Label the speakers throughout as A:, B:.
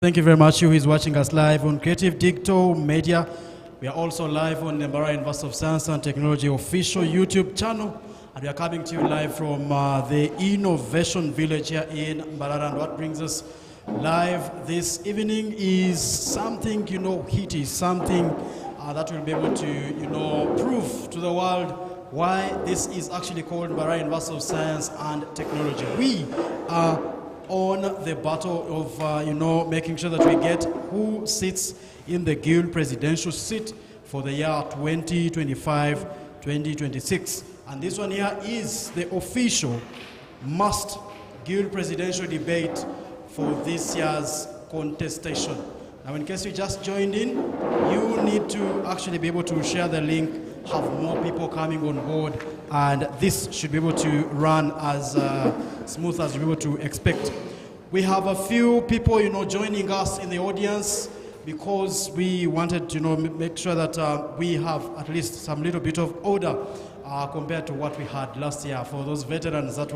A: Thank you very much, you who is watching us live on Creative Digital Media. We are also live on the Mbarara University of Science and Technology official YouTube channel. And we are coming to you live from the Innovation Village here in Mbarara. And what brings us live this evening is something, heaty, something that will be able to, prove to the world why this is actually called Mbarara University of Science and Technology. We are on the battle of, making sure that we get who sits in the Guild presidential seat for the year 2025-2026. And this one here is the official must Guild presidential debate for this year's contestation. Now, in case you just joined in, you need to actually be able to share the link, have more people coming on board, and this should be able to run as smooth as you're able to expect. We have a few people, joining us in the audience because we wanted to, make sure that we have at least some little bit of order compared to what we had last year for those veterans that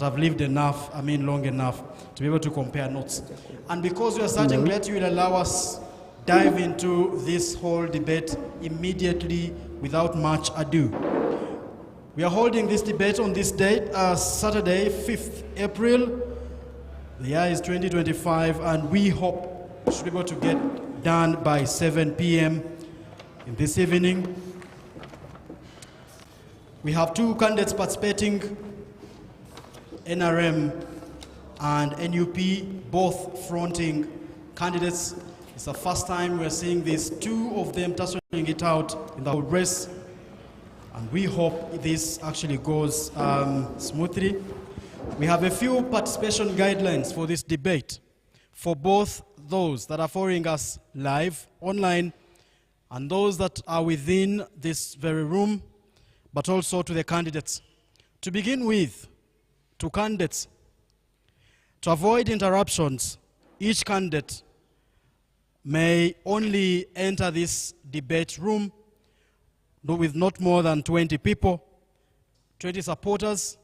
A: have lived long enough to be able to compare notes. And because we are starting late, you will allow us dive into this whole debate immediately without much ado. We are holding this debate on this date, Saturday, 5th April. The year is 2025, and we hope we should be able to get done by 7 p.m. in this evening. We have two candidates participating, NRM and NUP, both fronting candidates. It's the first time we're seeing these two of them tussling it out in the race, and we hope this actually goes smoothly. We have a few participation guidelines for this debate for both those that are following us live online and those that are within this very room, but also to the candidates. To begin with, to candidates, to avoid interruptions, each candidate may only enter this debate room with not more than 20 people, 20 supporters,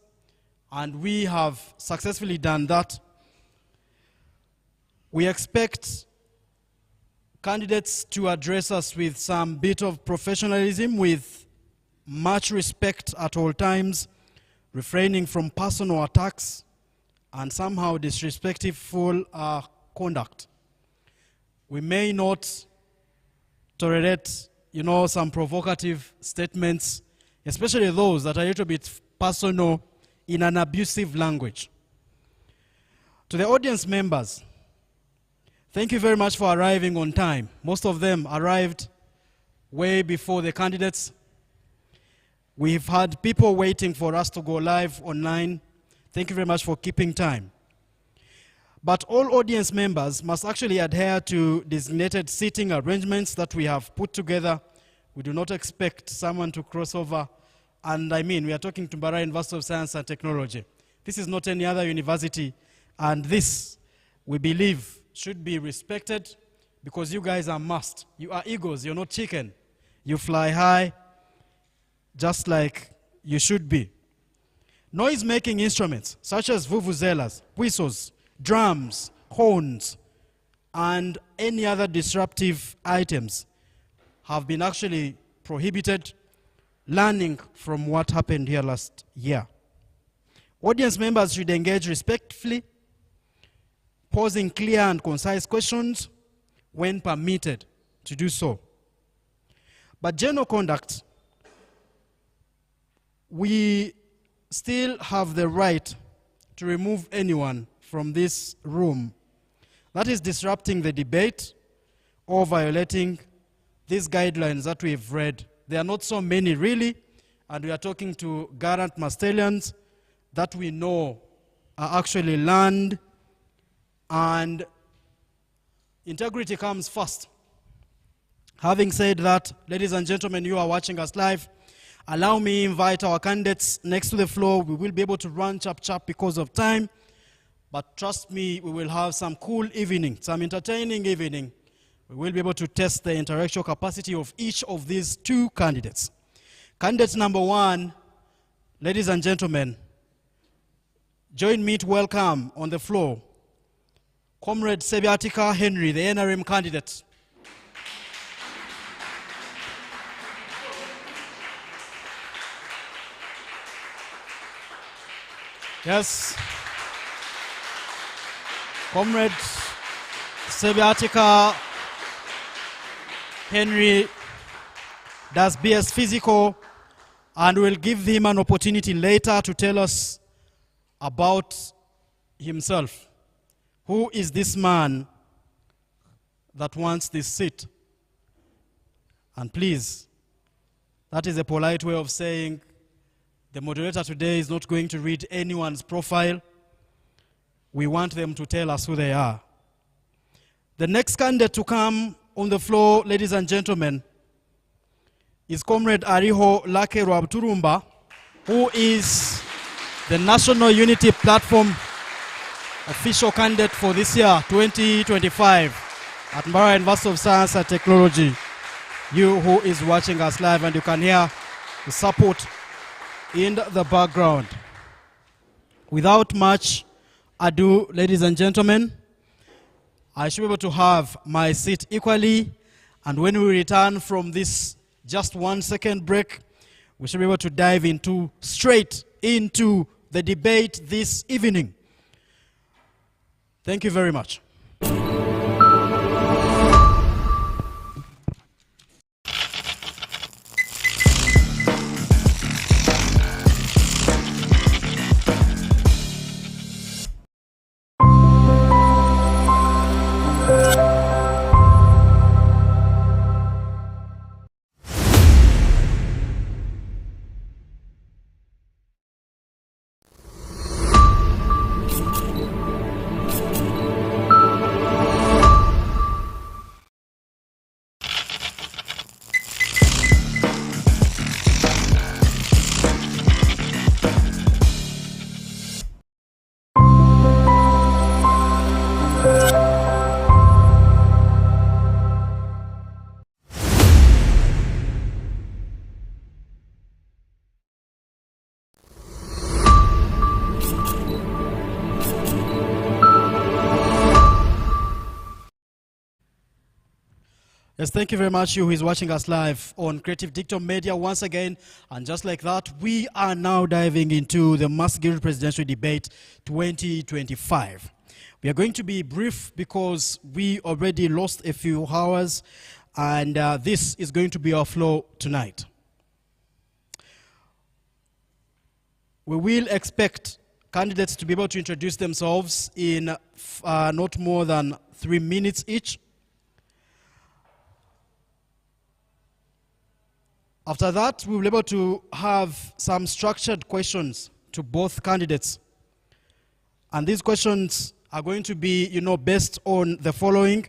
A: and we have successfully done that. We expect candidates to address us with some bit of professionalism, with much respect at all times, refraining from personal attacks and somehow disrespectful conduct. We may not tolerate, some provocative statements, especially those that are a little bit personal in an abusive language. To the audience members, thank you very much for arriving on time. Most of them arrived way before the candidates. We've had people waiting for us to go live online. Thank you very much for keeping time. But all audience members must actually adhere to designated seating arrangements that we have put together. We do not expect someone to cross over. And we are talking to Mbarara University of Science and Technology. This is not any other university. And this, we believe, should be respected because you guys are must. You are eagles, you're not chicken. You fly high just like you should be. Noise-making instruments such as vuvuzelas, whistles, drums, horns, and any other disruptive items have been actually prohibited, learning from what happened here last year. Audience members should engage respectfully, posing clear and concise questions when permitted to do so. But general conduct, we still have the right to remove anyone from this room that is disrupting the debate or violating these guidelines that we've read. There are not so many really, and we are talking to Garant Mastelians that we know are actually learned, and integrity comes first. Having said that, ladies and gentlemen, you are watching us live. Allow me to invite our candidates next to the floor. We will be able to run chap because of time, but trust me, we will have some cool evening, some entertaining evening. We will be able to test the intellectual capacity of each of these two candidates. Candidate number one, ladies and gentlemen, join me to welcome on the floor Comrade Sebiatika Henry, the NRM candidate. Yes. Comrade Sebiatika Henry does BS Physical, and we'll give him an opportunity later to tell us about himself. Who is this man that wants this seat? And please, that is a polite way of saying the moderator today is not going to read anyone's profile. We want them to tell us who they are. The next candidate to come on the floor, ladies and gentlemen, is Comrade Ariho Lake Rwabturumba, who is the National Unity Platform official candidate for this year, 2025, at Mbarara University of Science and Technology. You who is watching us live, and you can hear the support in the background. Without much ado, ladies and gentlemen, I should be able to have my seat equally, and when we return from this just 1 second break, we should be able to dive straight into the debate this evening. Thank you very much. Yes, thank you very much, you who is watching us live on Creative Dictum Media once again. And just like that, we are now diving into the Masgiri Presidential Debate 2025. We are going to be brief because we already lost a few hours, and this is going to be our flow tonight. We will expect candidates to be able to introduce themselves in not more than 3 minutes each. After that, we will be able to have some structured questions to both candidates. And these questions are going to be, based on the following.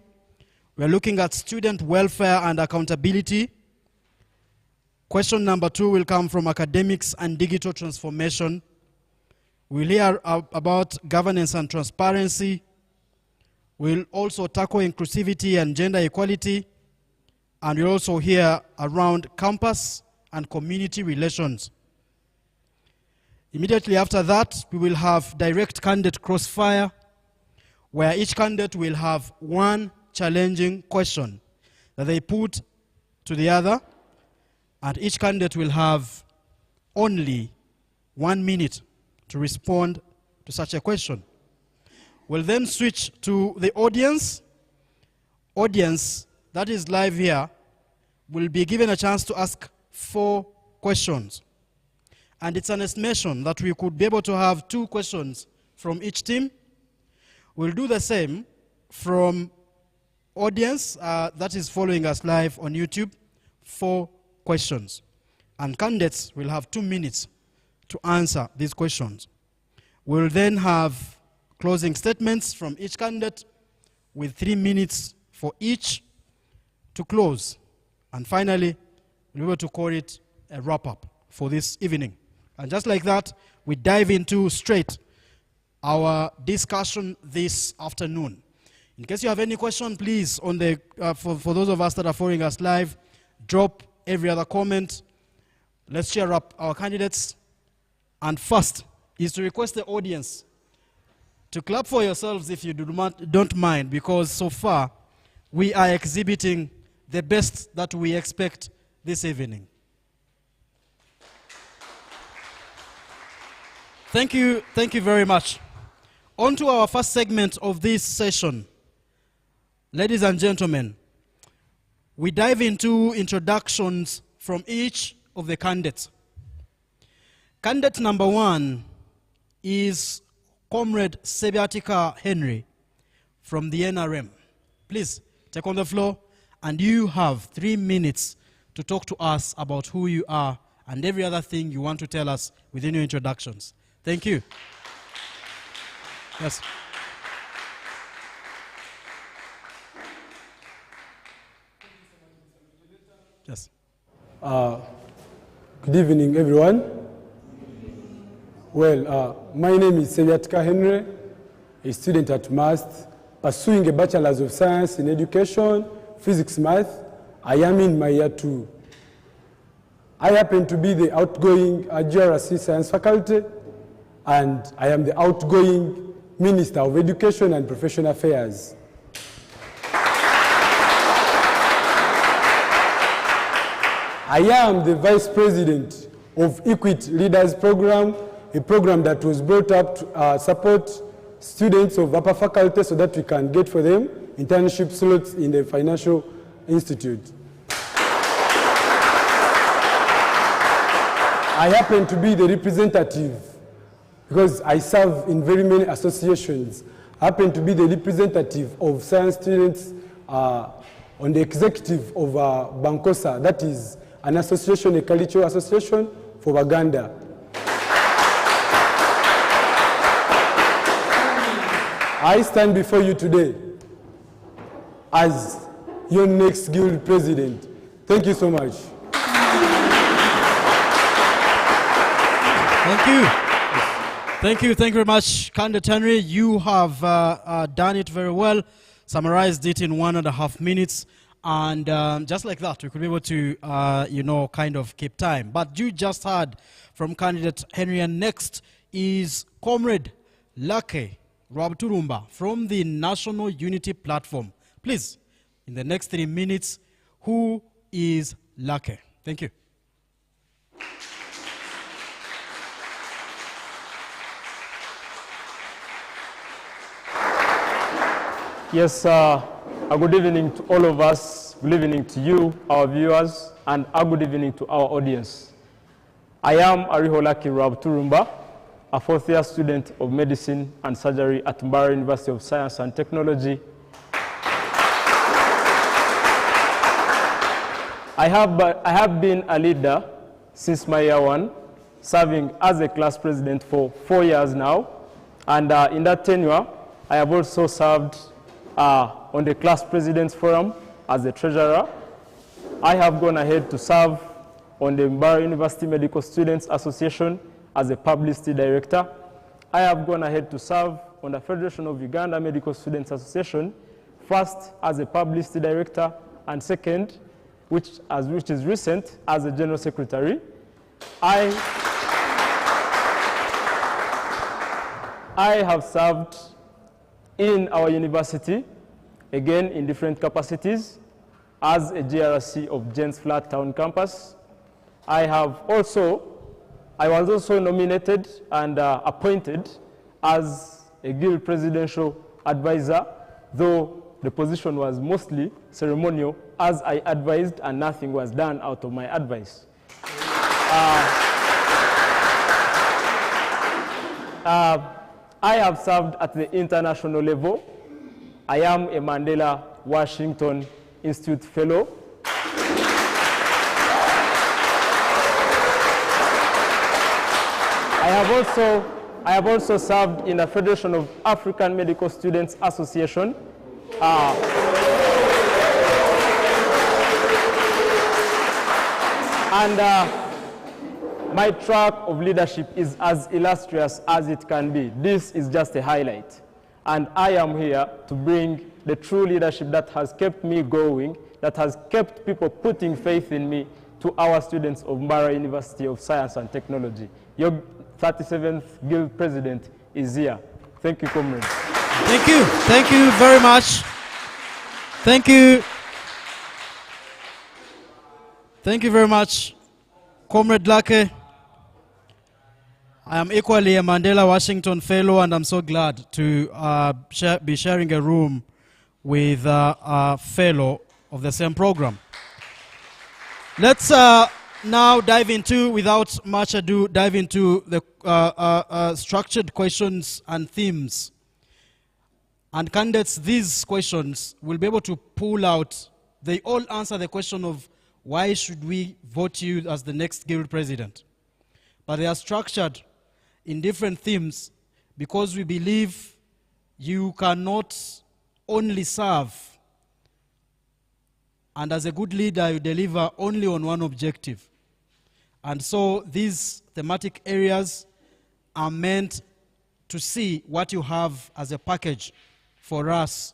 A: We are looking at student welfare and accountability. Question number 2 will come from academics and digital transformation. We'll hear about governance and transparency. We'll also tackle inclusivity and gender equality. And we'll also hear around campus and community relations. Immediately after that, we will have direct candidate crossfire, where each candidate will have one challenging question that they put to the other, and each candidate will have only 1 minute to respond to such a question. We'll then switch to the audience. Audience that is live here will be given a chance to ask 4 questions. And it's an estimation that we could be able to have 2 questions from each team. We'll do the same from audience that is following us live on YouTube, 4 questions. And candidates will have 2 minutes to answer these questions. We'll then have closing statements from each candidate with 3 minutes for each to close. And finally, we'll be able to call it a wrap-up for this evening. And just like that, we dive into straight our discussion this afternoon. In case you have any question, please, on the for those of us that are following us live, drop every other comment. Let's cheer up our candidates. And first is to request the audience to clap for yourselves if you don't mind, because so far we are exhibiting the best that we expect this evening. Thank you very much. On to our first segment of this session. Ladies and gentlemen, we dive into introductions from each of the candidates. Candidate number 1 is Comrade Sebiatika Henry from the NRM. Please take on the floor, and you have 3 minutes to talk to us about who you are and every other thing you want to tell us within your introductions. Thank you. Yes. Yes.
B: Good evening, everyone. Well, my name is Sebiatika Henry, a student at MAST, pursuing a Bachelor's of Science in Education, Physics, Math. I am in my year 2. I happen to be the outgoing GRC Science faculty, and I am the outgoing Minister of Education and Professional Affairs. I am the Vice President of Equity Leaders Program, a program that was brought up to support students of upper faculty so that we can get for them internship slots in the financial institute. I happen to be the representative because I serve in very many associations. I happen to be the representative of science students on the executive of Bankosa, that is an association, a cultural association for Baganda. I stand before you today as your next guild president. Thank you so much.
A: Thank you. Thank you very much, Candidate Henry. You have done it very well, summarized it in 1.5 minutes, and just like that, we could be able to, kind of keep time. But you just heard from Candidate Henry, and next is Comrade Lucky Rwabuturumba from the National Unity Platform. Please, in the next 3 minutes, who is Lucky? Thank you.
C: Yes, a good evening to all of us. Good evening to you, our viewers, and a good evening to our audience. I am Ariholaki Rwabuturumba, a 4th-year student of Medicine and Surgery at Mbara University of Science and Technology. I have been a leader since my year 1, serving as a class president for 4 years now. And in that tenure, I have also served on the Class President's Forum as the treasurer. I have gone ahead to serve on the Mbara University Medical Students Association as a publicity director. I have gone ahead to serve on the Federation of Uganda Medical Students Association, first as a publicity director, and second, which is recent, as a general secretary. I have served in our university, again in different capacities, as a GRC of James Flat Town Campus. I was also nominated and appointed as a guild presidential advisor, though the position was mostly ceremonial, as I advised and nothing was done out of my advice. I have served at the international level. I am a Mandela Washington Institute Fellow. I have also served in the Federation of African Medical Students Association. My track of leadership is as illustrious as it can be. This is just a highlight. And I am here to bring the true leadership that has kept me going, that has kept people putting faith in me, to our students of Mbara University of Science and Technology. Your 37th Guild President is here. Thank you, comrades.
A: Thank you. Thank you very much. Thank you. Thank you very much, Comrade Lake. I am equally a Mandela Washington Fellow, and I'm so glad to be sharing a room with a fellow of the same program. Let's now dive into, without much ado, dive into the structured questions and themes. And candidates, these questions will be able to pull out, they all answer the question of why should we vote you as the next Guild President? But they are structured in different themes because we believe you cannot only serve, and as a good leader you deliver only on one objective. And so these thematic areas are meant to see what you have as a package for us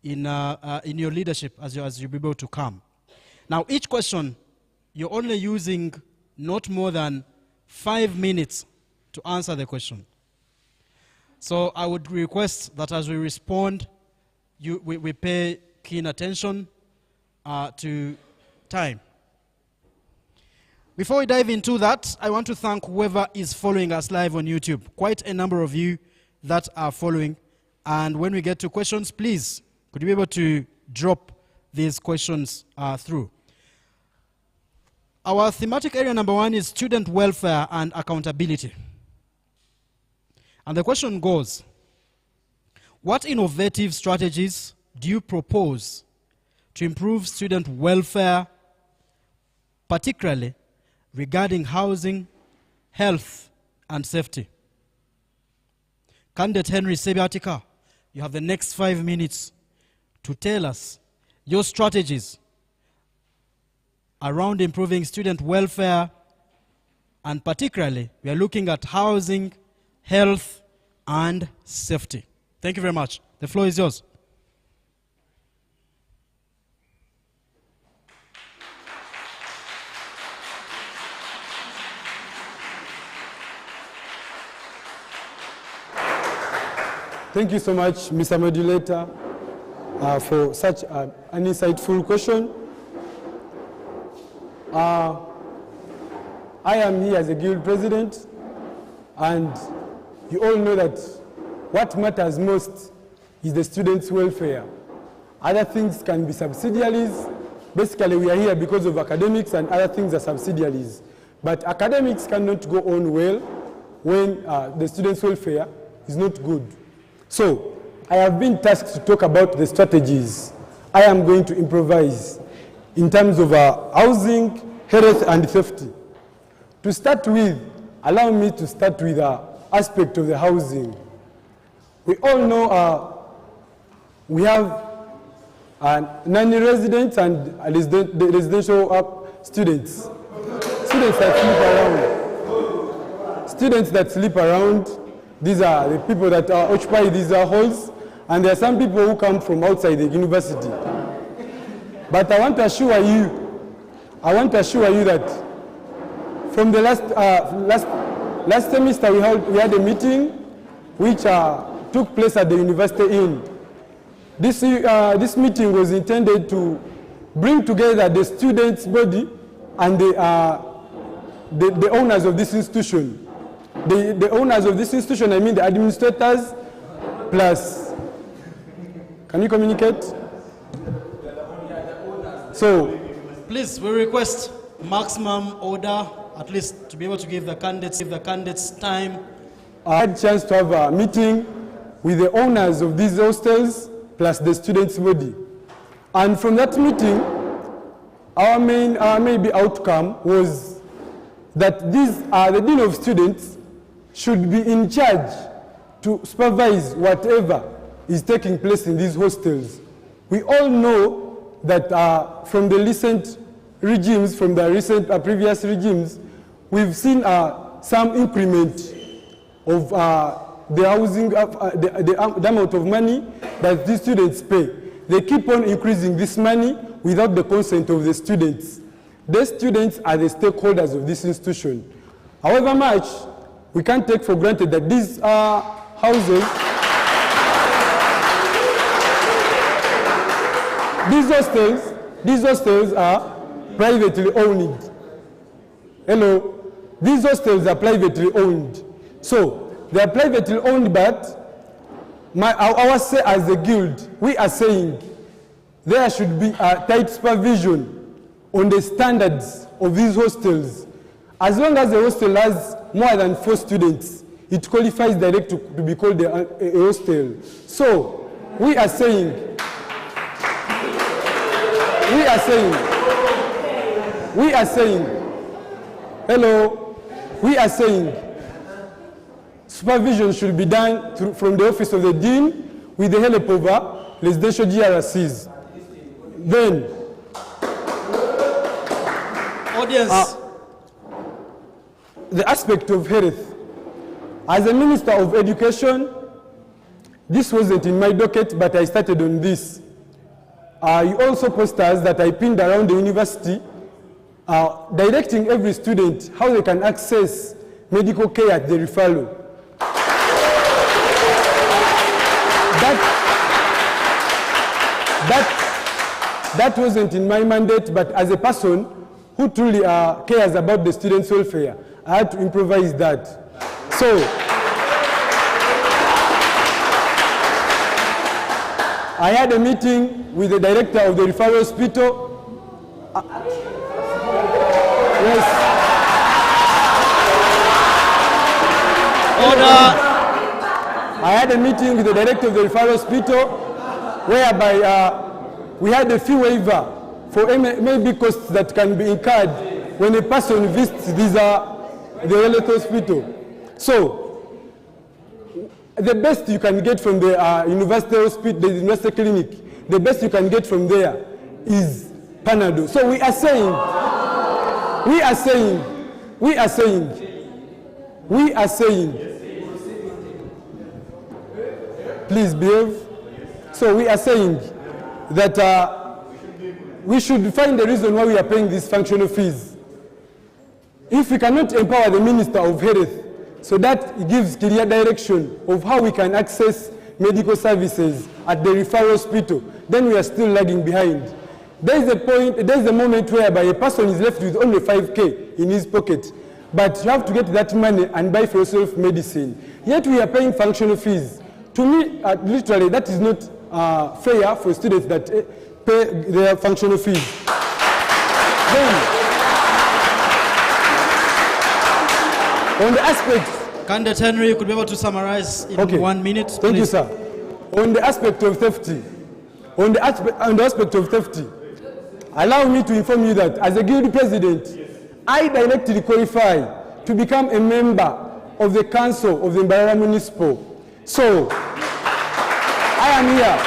A: in your leadership as you be able to come. Now, each question, you're only using not more than 5 minutes to answer the question. So I would request that as we respond, we pay keen attention to time. Before we dive into that, I want to thank whoever is following us live on YouTube. Quite a number of you that are following. And when we get to questions, please, could you be able to drop these questions through? Our thematic area number 1 is student welfare and accountability. And the question goes, what innovative strategies do you propose to improve student welfare, particularly regarding housing, health, and safety? Candidate Henry Sebiatika, you have the next 5 minutes to tell us your strategies around improving student welfare, and particularly we are looking at housing, health, and safety. Thank you very much. The floor is yours.
B: Thank you so much, Mr. Modulator, for such an insightful question. I am here as a Guild President, and you all know that what matters most is the students' welfare. Other things can be subsidiaries. Basically, we are here because of academics, and other things are subsidiaries. But academics cannot go on well when the students' welfare is not good. So, I have been tasked to talk about the strategies I am going to improvise in terms of housing, health, and safety. To start with, allow me to start with the aspect of the housing. We all know we have non-residents and residential students. Students that sleep around. These are the people that occupy these halls, and there are some people who come from outside the university. But I want to assure you that from the last semester we had a meeting which took place at the University Inn. This meeting was intended to bring together the students' body and the owners of this institution. The owners of this institution, I mean the administrators, plus, can you communicate? So,
A: please, we request maximum order, at least to be able to give the candidates time.
B: I had a chance to have a meeting with the owners of these hostels, plus the students' body. And from that meeting, our main outcome was that the Dean of Students should be in charge to supervise whatever is taking place in these hostels. We all know that from the recent regimes, from the recent previous regimes, we've seen some increment of the housing, the amount of money that these students pay. They keep on increasing this money without the consent of the students. The students are the stakeholders of this institution. However much, we can't take for granted that these houses these hostels are privately owned. Hello? These hostels are privately owned. So, they are privately owned, but our say as a guild, we are saying there should be a tight supervision on the standards of these hostels. As long as the hostel has more than 4 students, it qualifies directly to be called a hostel. So, we are saying, hello, we are saying supervision should be done from the office of the dean with the help of residential GRCs. Then,
A: Audience.
B: the aspect of health. As a Minister of Education, this wasn't in my docket, but I started on this. You also posters that I pinned around the university, directing every student how they can access medical care at the referral. That wasn't in my mandate, but as a person who truly cares about the students' welfare, I had to improvise that. So, I had a meeting with the director of the referral hospital. Yes.
A: Order.
B: I had a meeting with the director of the referral hospital, whereby we had a fee waiver for maybe costs that can be incurred when a person visits the health hospital. So, the best you can get from the university hospital, the university clinic, the best you can get from there is Panadol. So we are saying, please behave. So we are saying that we should find the reason why we are paying these functional fees. If we cannot empower the Minister of Health, so that gives clear direction of how we can access medical services at the referral hospital, then we are still lagging behind. There is a moment whereby a person is left with only 5K in his pocket, but you have to get that money and buy for yourself medicine. Yet we are paying functional fees. To me, literally, that is not fair for students that pay their functional fees. Then, on the aspect...
A: Candidate Henry, you could be able to summarize in 1 minute, please.
B: Thank you, sir. On the aspect of theft, allow me to inform you that as a guild president, I directly qualify to become a member of the Council of the Mbarara Municipal. So, I am here.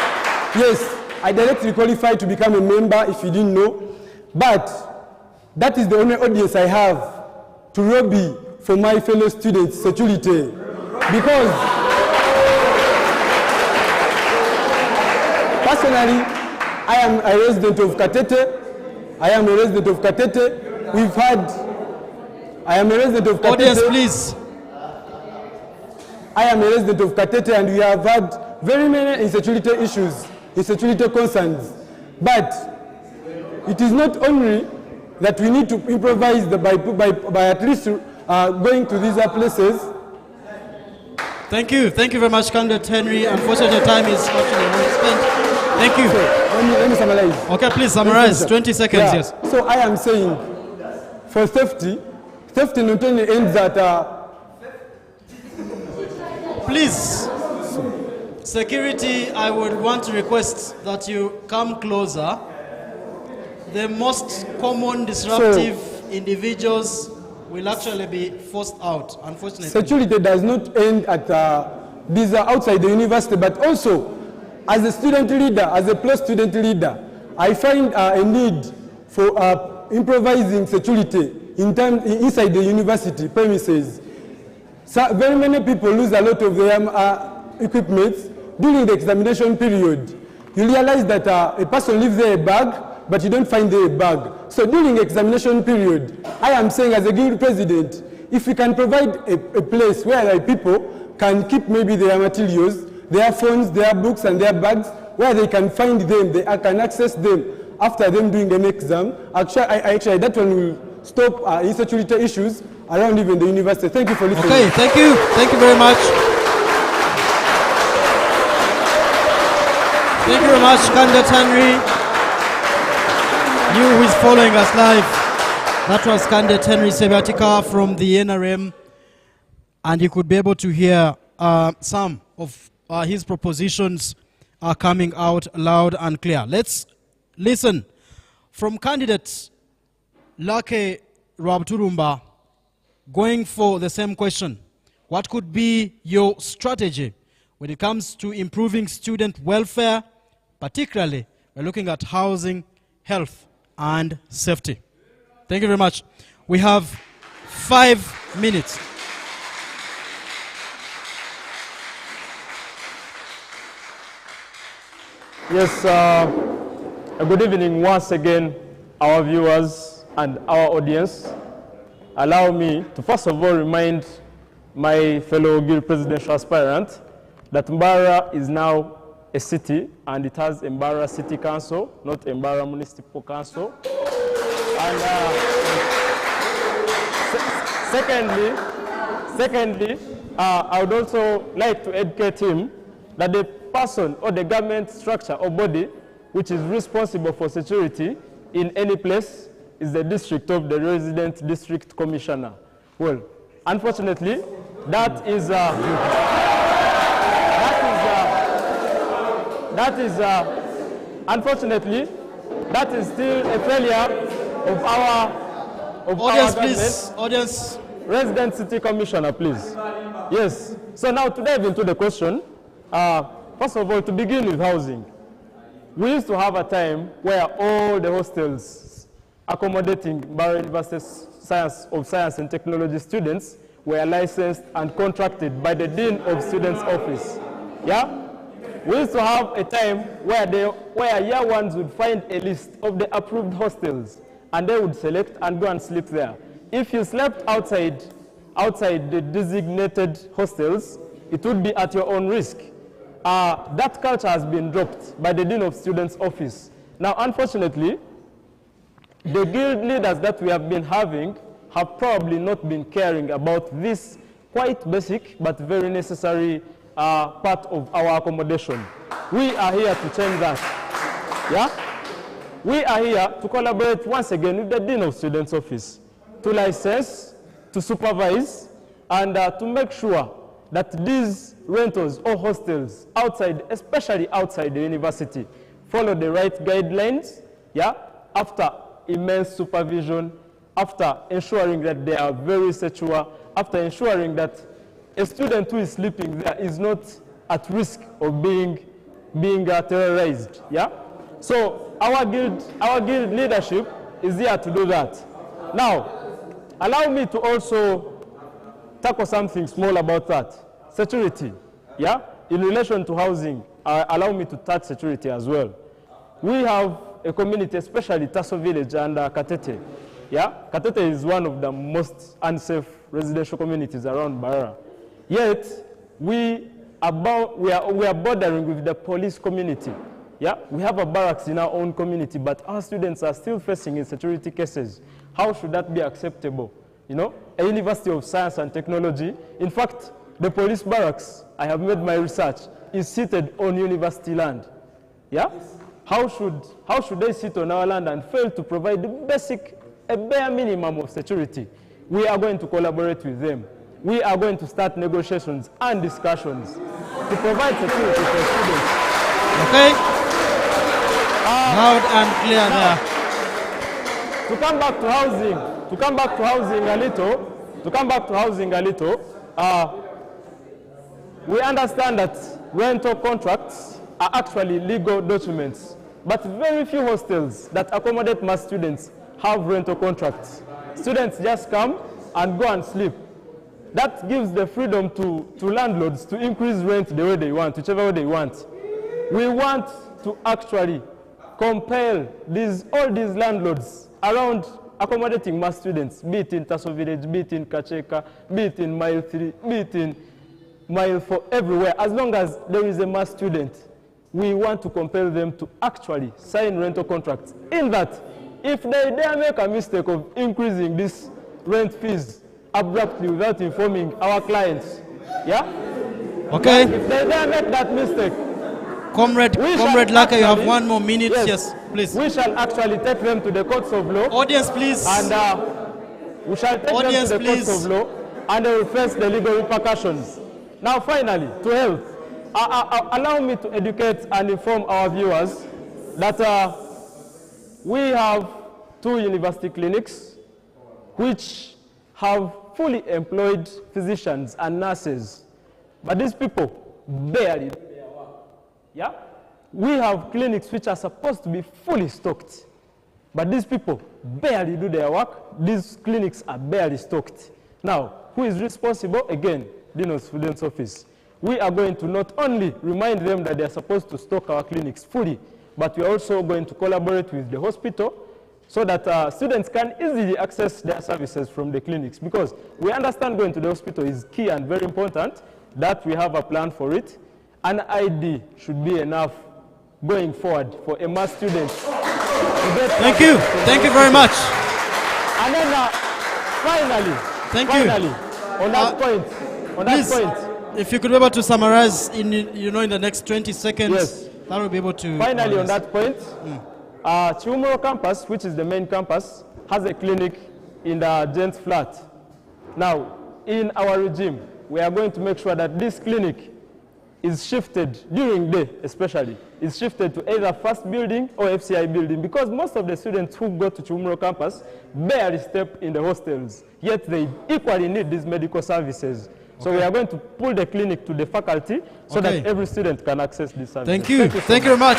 B: Yes, I directly qualify to become a member, if you didn't know. But that is the only audience I have to lobby for my fellow students' security. Because personally, I am a resident of Katete. I am a resident of Katete. I am a resident of Katete.
A: Audience, please.
B: I am a resident of Katete, and we have had very many insecurity issues, insecurity concerns. But it is not only that we need to improvise by at least going to these places.
A: Thank you very much, candidate Henry. Unfortunately, your time is actually well spent. Thank you.
B: So, let me summarize.
A: Okay, please summarize. 20 seconds,
B: yeah.
A: Yes.
B: So I am saying, for safety not only ends at...
A: Please, security, I would want to request that you come closer. The most common disruptive individuals will actually be forced out, unfortunately.
B: Security does not end at these are outside the university, but also as a student leader, as a plus student leader, I find a need for improvising security inside the university premises. So very many people lose a lot of their equipment during the examination period. You realize that a person leaves there a bag, but you don't find there a bag. So during examination period, I am saying as a guild president, if we can provide a place where people can keep maybe their materials, their phones, their books, and their bags where they can find them, they can access them after them doing an exam. Actually, that one will stop insecurity issues around even the university. Thank you for listening.
A: Okay, thank you. Thank you very much. Thank you very much, candidate Henry. You who is following us live, that was candidate Henry Sebyatika from the NRM, and you could be able to hear some of his propositions are coming out loud and clear. Let's listen from candidate Lake Rwabturumba, going for the same question. What could be your strategy when it comes to improving student welfare, particularly we're looking at housing, health, and safety? Thank you very much. We have 5 minutes.
C: Yes, good evening once again, our viewers and our audience. Allow me to first of all remind my fellow Guild presidential aspirant that Mbarara is now a city, and it has Mbarara City Council, not Mbarara Municipal Council. And secondly, I would also like to educate him that the person or the government structure or body which is responsible for security in any place is the district of the resident district commissioner. Well, unfortunately, unfortunately, that is still a failure of our
A: Audience,
C: government.
A: please. Audience.
C: Resident City Commissioner, please. Yes. So now to dive into the question, first of all, to begin with housing. We used to have a time where all the hostels accommodating Mbarara University Science and Technology students were licensed and contracted by the Dean of Students' Office. Yeah? We used to have a time where year ones would find a list of the approved hostels, and they would select and go and sleep there. If you slept outside the designated hostels, it would be at your own risk. That culture has been dropped by the Dean of Students' Office. Now, unfortunately, the guild leaders that we have been having have probably not been caring about this quite basic but very necessary part of our accommodation. We are here to change that. Yeah? We are here to collaborate once again with the Dean of Students' Office to license, to supervise, and to make sure that these rentals or hostels outside, especially outside the university, follow the right guidelines, yeah, after immense supervision, after ensuring that they are very secure, after ensuring that a student who is sleeping there is not at risk of being terrorized, yeah? So our guild leadership is here to do that. Now, allow me to also tackle something small about that. Security, yeah? In relation to housing, allow me to touch security as well. We have a community, especially Tasso Village and Katete. Yeah? Katete is one of the most unsafe residential communities around Mbarara. Yet, we are bordering with the police community. Yeah? We have a barracks in our own community, but our students are still facing insecurity cases. How should that be acceptable? You know, a University of Science and Technology, in fact, the police barracks, I have made my research, is seated on university land. Yeah? How should they sit on our land and fail to provide a bare minimum of security? We are going to collaborate with them. We are going to start negotiations and discussions to provide security for students.
A: Okay? Loud and clear there.
C: To come back to housing a little, we understand that rental contracts are actually legal documents, but very few hostels that accommodate mass students have rental contracts. Students just come and go and sleep. That gives the freedom to landlords to increase rent the way they want, whichever way they want. We want to actually compel all these landlords around accommodating mass students, be it in Tasso Village, be it in Kacheka, be it in Mile 3, be it in Mile 4, everywhere. As long as there is a mass student, we want to compel them to actually sign rental contracts. In that, if they dare make a mistake of increasing these rent fees abruptly without informing our clients, yeah?
A: Okay.
C: If they dare make that mistake,
A: Comrade Laka, you have 1 more minute. Yes, please.
C: we shall actually take them to the courts of law.
A: Audience, please.
C: And we shall take
A: Audience,
C: them to the
A: please.
C: courts of law, and they will face the legal repercussions. Now, finally, to help, allow me to educate and inform our viewers that we have 2 university clinics which have fully employed physicians and nurses. But these people barely do their work. Yeah? We have clinics which are supposed to be fully stocked. But these people barely do their work. These clinics are barely stocked. Now, who is responsible? Again, Dean of Students' Office. We are going to not only remind them that they are supposed to stock our clinics fully, but we are also going to collaborate with the hospital so that students can easily access their services from the clinics. Because we understand going to the hospital is key and very important, that we have a plan for it. An ID should be enough going forward for a mass student.
A: Thank you. Thank you very much.
C: And then finally, on that point,
A: if you could be able to summarize in the next 20 seconds,
C: yes,
A: that will be able to.
C: Finally, on that point, Chiumuro campus, which is the main campus, has a clinic in the Gents Flat. Now, in our regime, we are going to make sure that this clinic is shifted during the day, especially, is shifted to either first building or FCI building, because most of the students who go to Chiumuro campus barely step in the hostels, yet they equally need these medical services. So we are going to pull the clinic to the faculty so that every student can access this service.
A: Thank you. Thank you very much.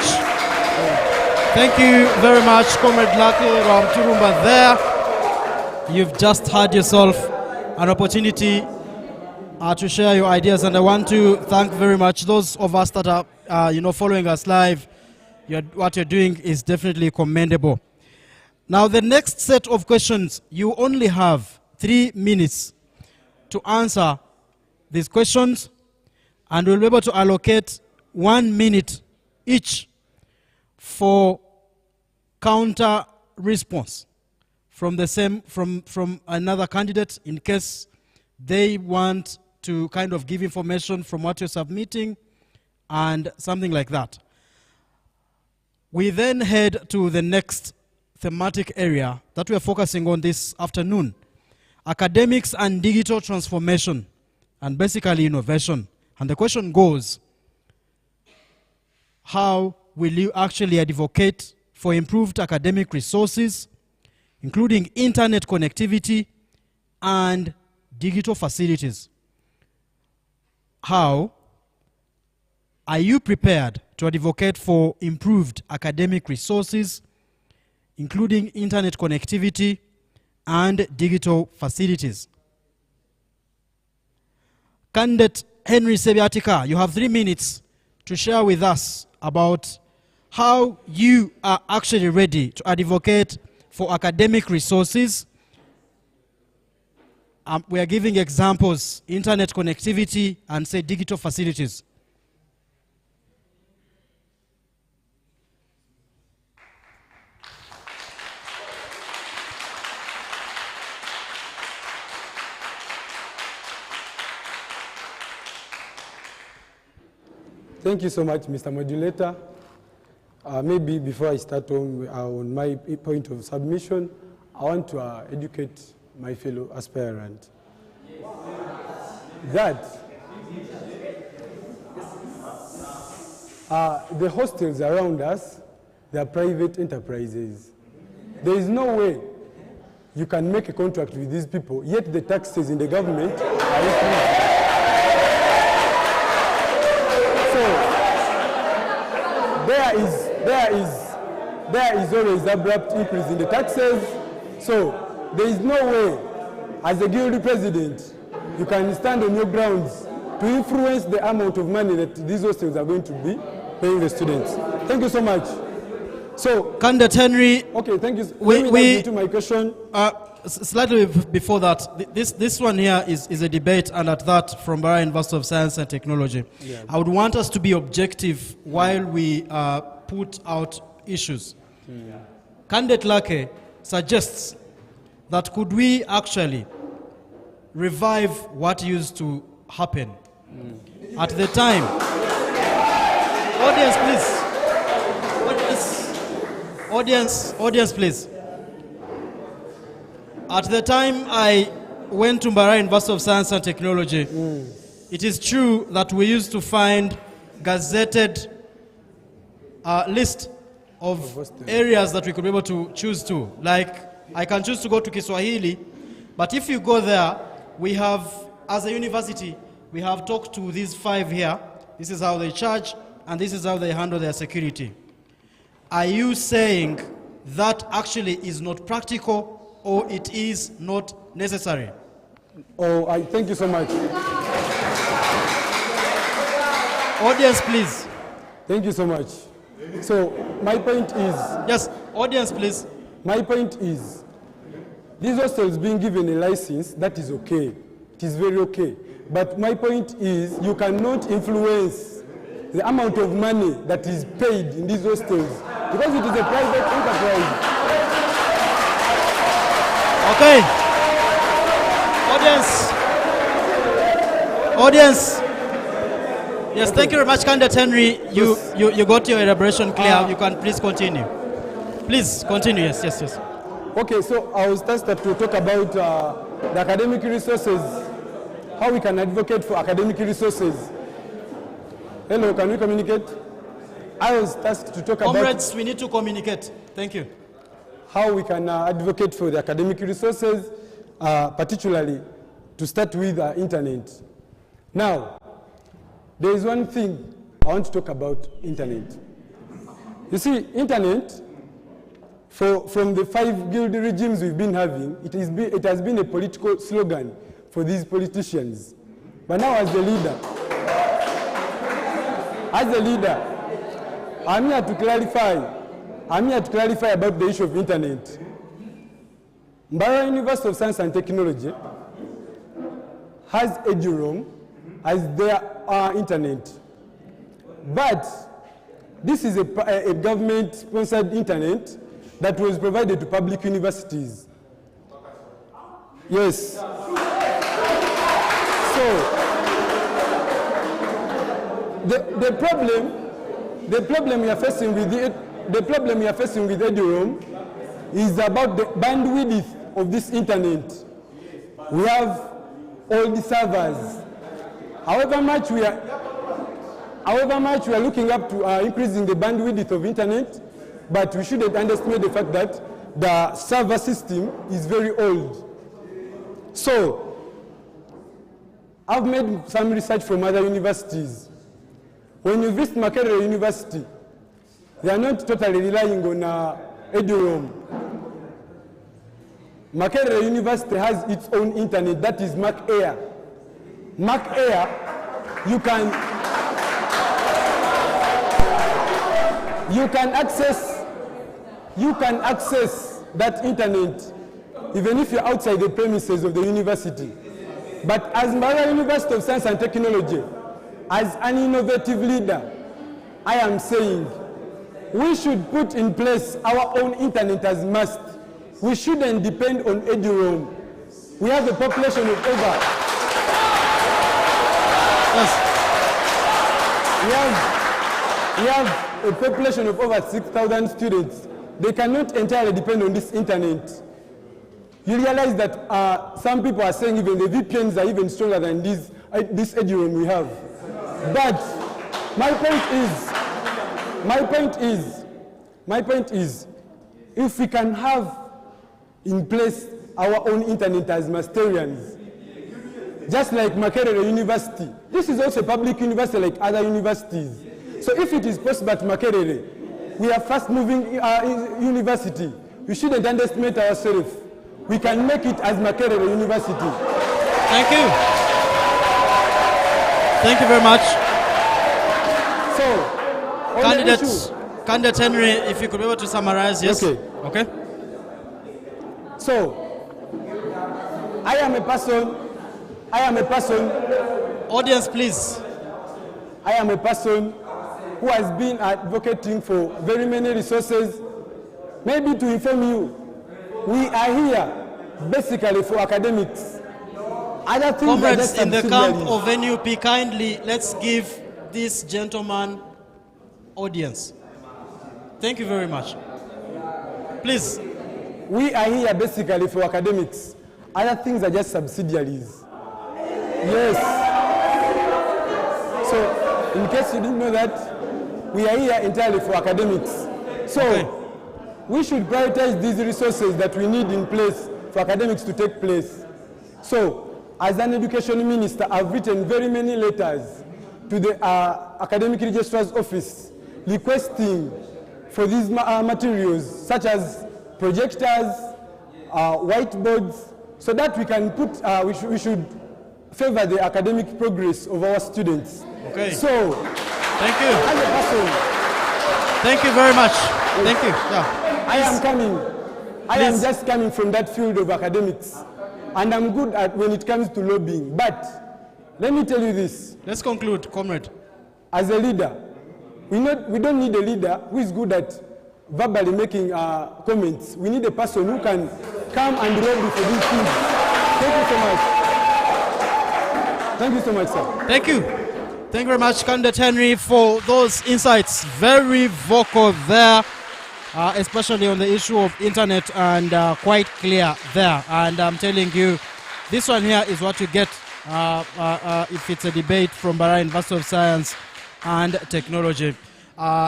A: Thank you very much, Comrade Lake Ramturumba there. You've just had yourself an opportunity to share your ideas, and I want to thank very much those of us that are following us live. What you're doing is definitely commendable. Now, the next set of questions, you only have 3 minutes to answer these questions, and we'll be able to allocate 1 minute each for counter response from another candidate in case they want to kind of give information from what you're submitting and something like that. We then head to the next thematic area that we are focusing on this afternoon: academics and digital transformation, and basically innovation. And the question goes, how will you actually advocate for improved academic resources, including internet connectivity and digital facilities? How are you prepared to advocate for improved academic resources, including internet connectivity and digital facilities? Candidate Henry Sebiatika, you have 3 minutes to share with us about how you are actually ready to advocate for academic resources. We are giving examples: internet connectivity and, say, digital facilities.
B: Thank you so much, Mr. Modulator. Maybe before I start on my point of submission, I want to educate my fellow aspirant that the hostels around us, they are private enterprises. There is no way you can make a contract with these people, yet the taxes in the government are increasing. There is always abrupt increase in the taxes. So there is no way, as a guilty president, you can stand on your grounds to influence the amount of money that these hostels are going to be paying the students. Thank you so much. So,
A: Candidate Henry.
B: Okay, thank you.
A: Let me
B: to my question.
A: slightly before that, this one here is a debate, and at that, from Mbarara University of Science and Technology.
B: Yeah.
A: I would want us to be objective while we put out issues. Candidate Lake suggests that could we actually revive what used to happen at the time. Audience, please. Audience, please. At the time I went to Mbarara University of Science and Technology, it is true that we used to find gazetted list of areas that we could be able to choose to. Like, I can choose to go to Kiswahili, but if you go there, we have, as a university, we have talked to these 5 here. This is how they charge, and this is how they handle their security. Are you saying that actually is not practical, or it is not necessary?
B: Oh, thank you so much.
A: Audience, please.
B: Thank you so much. So my point is...
A: Yes, audience, please.
B: My point is, these hostels being given a license, that is okay. It is very okay. But my point is, you cannot influence the amount of money that is paid in these hostels because it is a private enterprise.
A: Okay. Audience. Yes, thank you very much, Candidate Henry. You got your elaboration clear. You can please continue. Please continue. Yes.
B: Okay, so I was tasked to talk about the academic resources, how we can advocate for academic resources. Hello, can we communicate? I was tasked to talk
A: Comrades, we need to communicate. Thank you.
B: How we can advocate for the academic resources, particularly to start with internet. Now, there is one thing I want to talk about internet. You see, internet, from the 5 guild regimes we've been having, it has been a political slogan for these politicians. But now as a leader, I'm here to clarify about the issue of internet. Mbarara University of Science and Technology has EduRoam as their internet. But this is a government-sponsored internet that was provided to public universities. Yes. So, the problem we are facing with EduRoam is about the bandwidth of this internet. We have all the servers. However much we are looking up to increasing the bandwidth of internet, but we shouldn't underestimate the fact that the server system is very old. So, I've made some research from other universities. When you visit Makerere University, they are not totally relying on EduRoam. Makerere University has its own internet, that is MacAir. MacAir, you can access that internet even if you're outside the premises of the university. But as Mbarara University of Science and Technology, as an innovative leader, I am saying we should put in place our own internet as must. We shouldn't depend on EduRoam. We have a population of over... Yes. We have a population of over 6,000 students. They cannot entirely depend on this internet. You realize that some people are saying even the VPNs are even stronger than this EduRoam we have. But my point is, if we can have in place our own internet as Masterians, just like Makerere University. This is also a public university like other universities. So if it is possible at Makerere, we are fast-moving university. We shouldn't underestimate ourselves. We can make it as Makerere University.
A: Thank you. Thank you very much.
B: So,
A: Candidate Henry, if you could be able to summarize, yes?
B: Okay.
A: Okay.
B: So, I am a person,
A: Audience, please.
B: I am a person who has been advocating for very many resources. Maybe to inform you, we are here basically for academics. Other things are
A: Comrades
B: just
A: in the camp
B: subsidiaries.
A: of NUP, kindly let's give this gentleman audience. Thank you very much. Please.
B: We are here basically for academics. Other things are just subsidiaries. Yes. So, in case you didn't know that, we are here entirely for academics. So,
A: Okay.
B: we should prioritize these resources that we need in place for academics to take place. So, as an education minister, I've written very many letters to the academic registrar's office requesting for these materials, such as projectors, whiteboards, so that we can put, we should favor the academic progress of our students.
A: Okay.
B: So,
A: Thank you.
B: as a person,
A: Thank you very much. Thank you. Yeah.
B: I am
A: Please.
B: just coming from that field of academics, and I'm good at when it comes to lobbying. But let me tell you this,
A: Let's conclude, comrade.
B: as a leader, we don't need a leader who is good at verbally making comments. We need a person who can come and lobby for these things. Thank you so much. Thank you so much, sir.
A: Thank you. Thank you very much, candidate Henry, for those insights. Very vocal there, especially on the issue of internet, and quite clear there. And I'm telling you, this one here is what you get if it's a debate from Mbarara University of Science and Technology.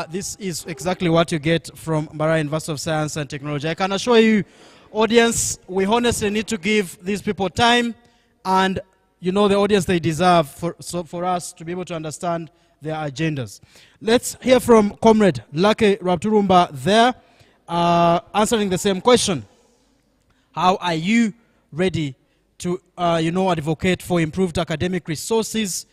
A: This is exactly what you get from Mbarara University of Science and Technology. I can assure you, audience, we honestly need to give these people time and the audience they deserve for us to be able to understand their agendas. Let's hear from Comrade Lucky Rapturumba there, answering the same question. How are you ready to, advocate for improved academic resources?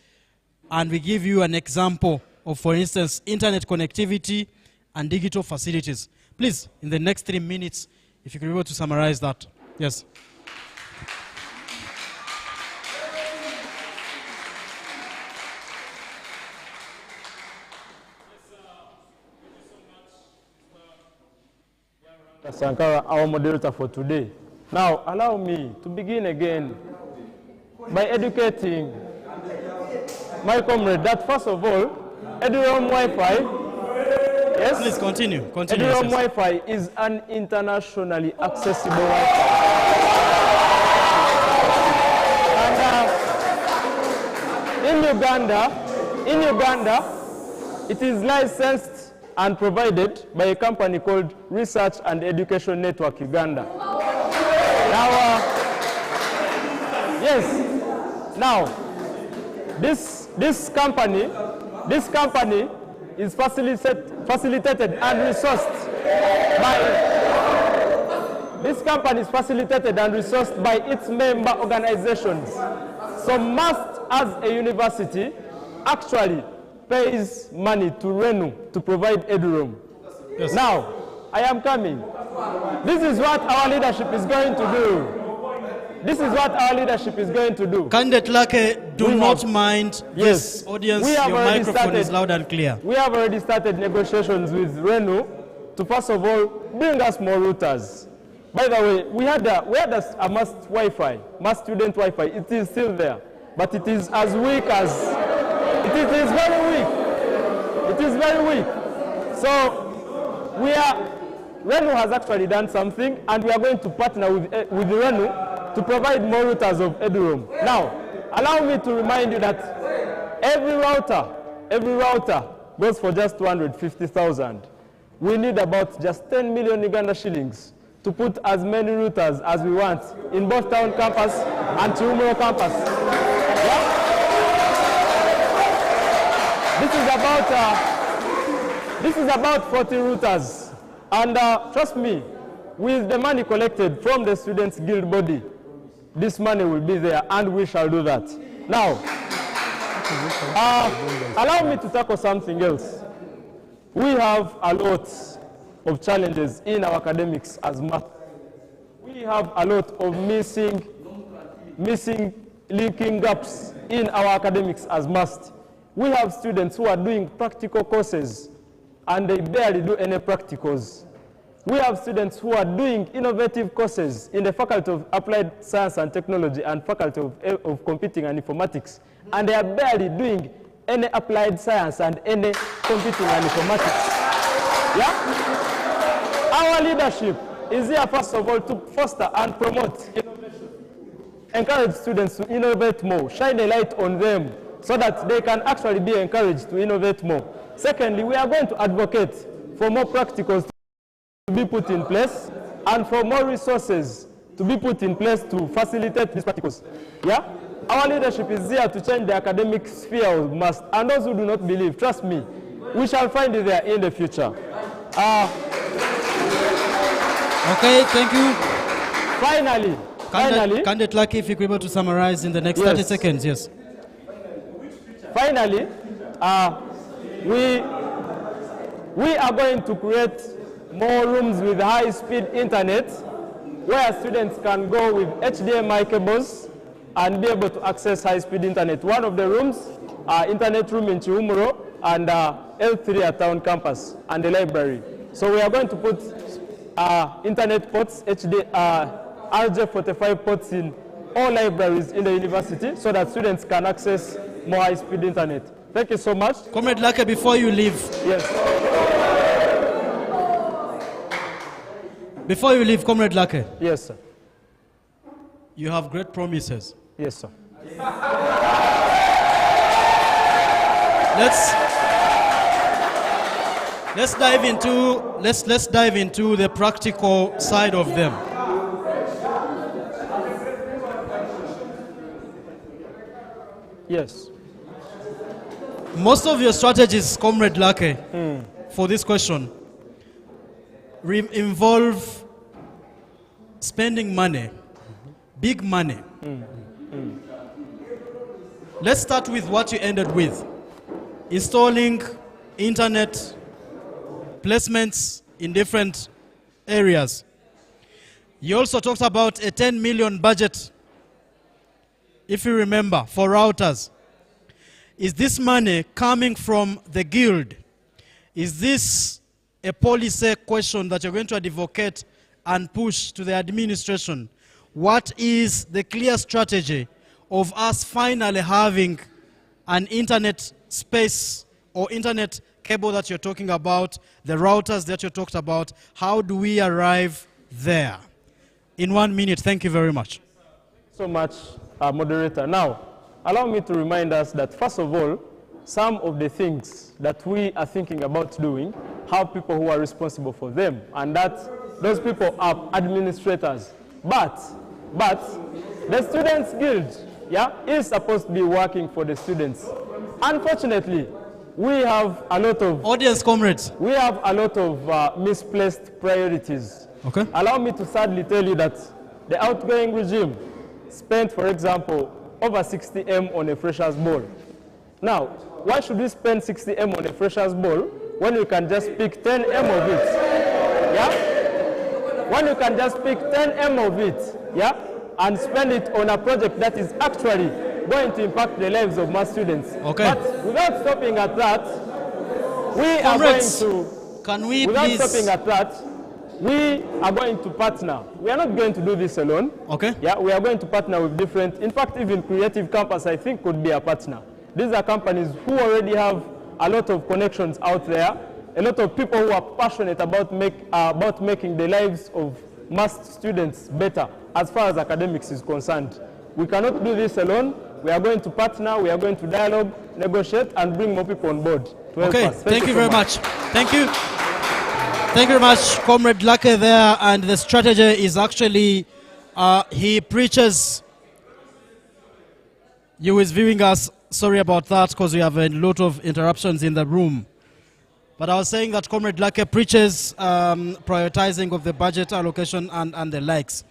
A: And we give you an example of, for instance, internet connectivity and digital facilities. Please, in the next 3 minutes, if you could be able to summarize that. Yes.
C: Sankara, our moderator for today. Now, allow me to begin again by educating my comrade that, first of all, EduRoam Wi-Fi, yes?
A: Please continue.
C: EduRoam Wi-Fi is an internationally accessible Wi-Fi. And in Uganda, it is licensed and provided by a company called Research and Education Network Uganda. Now, this company is facilitated and resourced by its member organizations. So MUST, as a university, actually pays money to RENU to provide EduRoam.
A: Yes.
C: Now, I am coming. This is what our leadership is going to do.
A: Candidate Lucky, do not mind.
C: Yes.
A: Audience,
C: We have
A: your
C: already
A: microphone
C: started.
A: is loud and clear.
C: We have already started negotiations with RENU to, first of all, bring us more routers. By the way, we had a MUST Wi-Fi, MUST student Wi-Fi. It is still there, but it is as weak as, it is very weak. It is very weak. So RENU has actually done something, and we are going to partner with RENU to provide more routers of EduRoam. Now, allow me to remind you that every router goes for just 250,000. We need about just 10 million Uganda shillings to put as many routers as we want in both town campus and Chiumuro campus. Yeah? This is about 40 routers. And trust me, with the money collected from the Students' Guild body, this money will be there, and we shall do that. Now, allow me to tackle something else. We have a lot of challenges in our academics as math. We have a lot of missing missing linking gaps in our academics as must. We have students who are doing practical courses and they barely do any practicals. We have students who are doing innovative courses in the Faculty of Applied Science and Technology and Faculty of Computing and Informatics, and they are barely doing any applied science and any computing and informatics. Yeah? Our leadership is here, first of all, to foster and promote innovation. Encourage students to innovate more, shine a light on them so that they can actually be encouraged to innovate more. Secondly, we are going to advocate for more practicals to be put in place and for more resources to be put in place to facilitate these practicals. Yeah? Our leadership is here to change the academic sphere of must, and those who do not believe, trust me, we shall find it there in the future.
A: Okay, thank you.
C: Finally,
A: Candidate Lucky, if you're able to summarize in the next 30 seconds, yes.
C: Finally, we are going to create more rooms with high-speed internet where students can go with HDMI cables and be able to access high-speed internet. One of the rooms, internet room in Chiumuro and L3 at Town Campus and the library. So we are going to put internet ports, RJ45 ports in all libraries in the university so that students can access more high-speed internet. Thank you so much.
A: Comrade Lake, before you leave.
C: Yes.
A: Before you leave, Comrade Lake.
C: Yes, sir.
A: You have great promises.
C: Yes, sir.
A: Let's dive into the practical side of them.
C: Yes.
A: Most of your strategies, Comrade Lake, for this question involve spending money, big money. Let's start with what you ended with. Installing internet placements in different areas. You also talked about a 10 million budget, if you remember, for routers. Is this money coming from the guild? Is this a policy question that you're going to advocate and push to the administration? What is the clear strategy of us finally having an internet space or internet cable that you're talking about, the routers that you talked about? How do we arrive there? In 1 minute, thank you very much.
C: So much, moderator. Now, allow me to remind us that, first of all, some of the things that we are thinking about doing have people who are responsible for them, and that those people are administrators. But the Students' Guild, is supposed to be working for the students. Unfortunately, we have a lot of
A: audience comrades.
C: We have a lot of misplaced priorities.
A: Okay.
C: Allow me to sadly tell you that the outgoing regime spent, for example, over 60 M on a freshers' ball. Now, why should we spend 60 M on a freshers' ball when we can just pick 10 M of it? Yeah? When you can just pick 10 M of it, and spend it on a project that is actually going to impact the lives of my students.
A: Okay.
C: But without stopping at that, we
A: comrades,
C: are going to.
A: Can we
C: without
A: please?
C: Stopping at that, we are going to partner. We are not going to do this alone.
A: Okay.
C: Yeah, we are going to partner with different, in fact, even Creative Campus, I think, could be a partner. These are companies who already have a lot of connections out there, a lot of people who are passionate about making the lives of mass students better as far as academics is concerned. We cannot do this alone. We are going to partner, we are going to dialogue, negotiate, and bring more people on board to help us.
A: Thank you very much. Thank you. Thank you very much, Comrade Lake there. And the strategy is actually, he preaches. You is viewing us, sorry about that, because we have a lot of interruptions in the room. But I was saying that Comrade Lake preaches prioritizing of the budget allocation and the likes.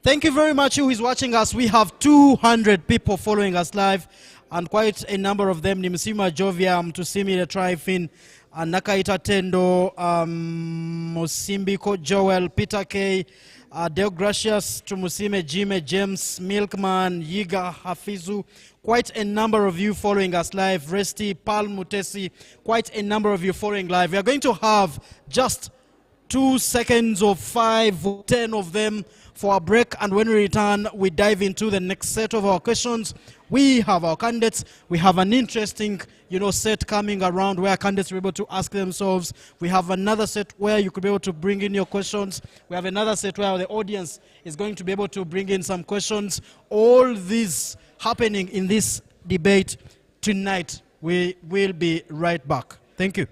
A: Thank you very much, who is watching us. We have 200 people following us live. and quite a number of them, Nimsima Jovia, Mtusimi Letrifin, Nakaita Tendo, Mosimbiko Joel, Peter K, Deogracious, Tumusime Jime, James, Milkman, Yiga, Hafizu, quite a number of you following us live, Resti, Pal Mutesi, quite a number of you following live. We are going to have just 2 seconds or 5 or 10 of them for a break, and when we return, we dive into the next set of our questions. We have our candidates. We have an interesting, set coming around where candidates will be able to ask themselves. We have another set where you could be able to bring in your questions. We have another set where the audience is going to be able to bring in some questions. All these happening in this debate tonight. We will be right back. Thank you.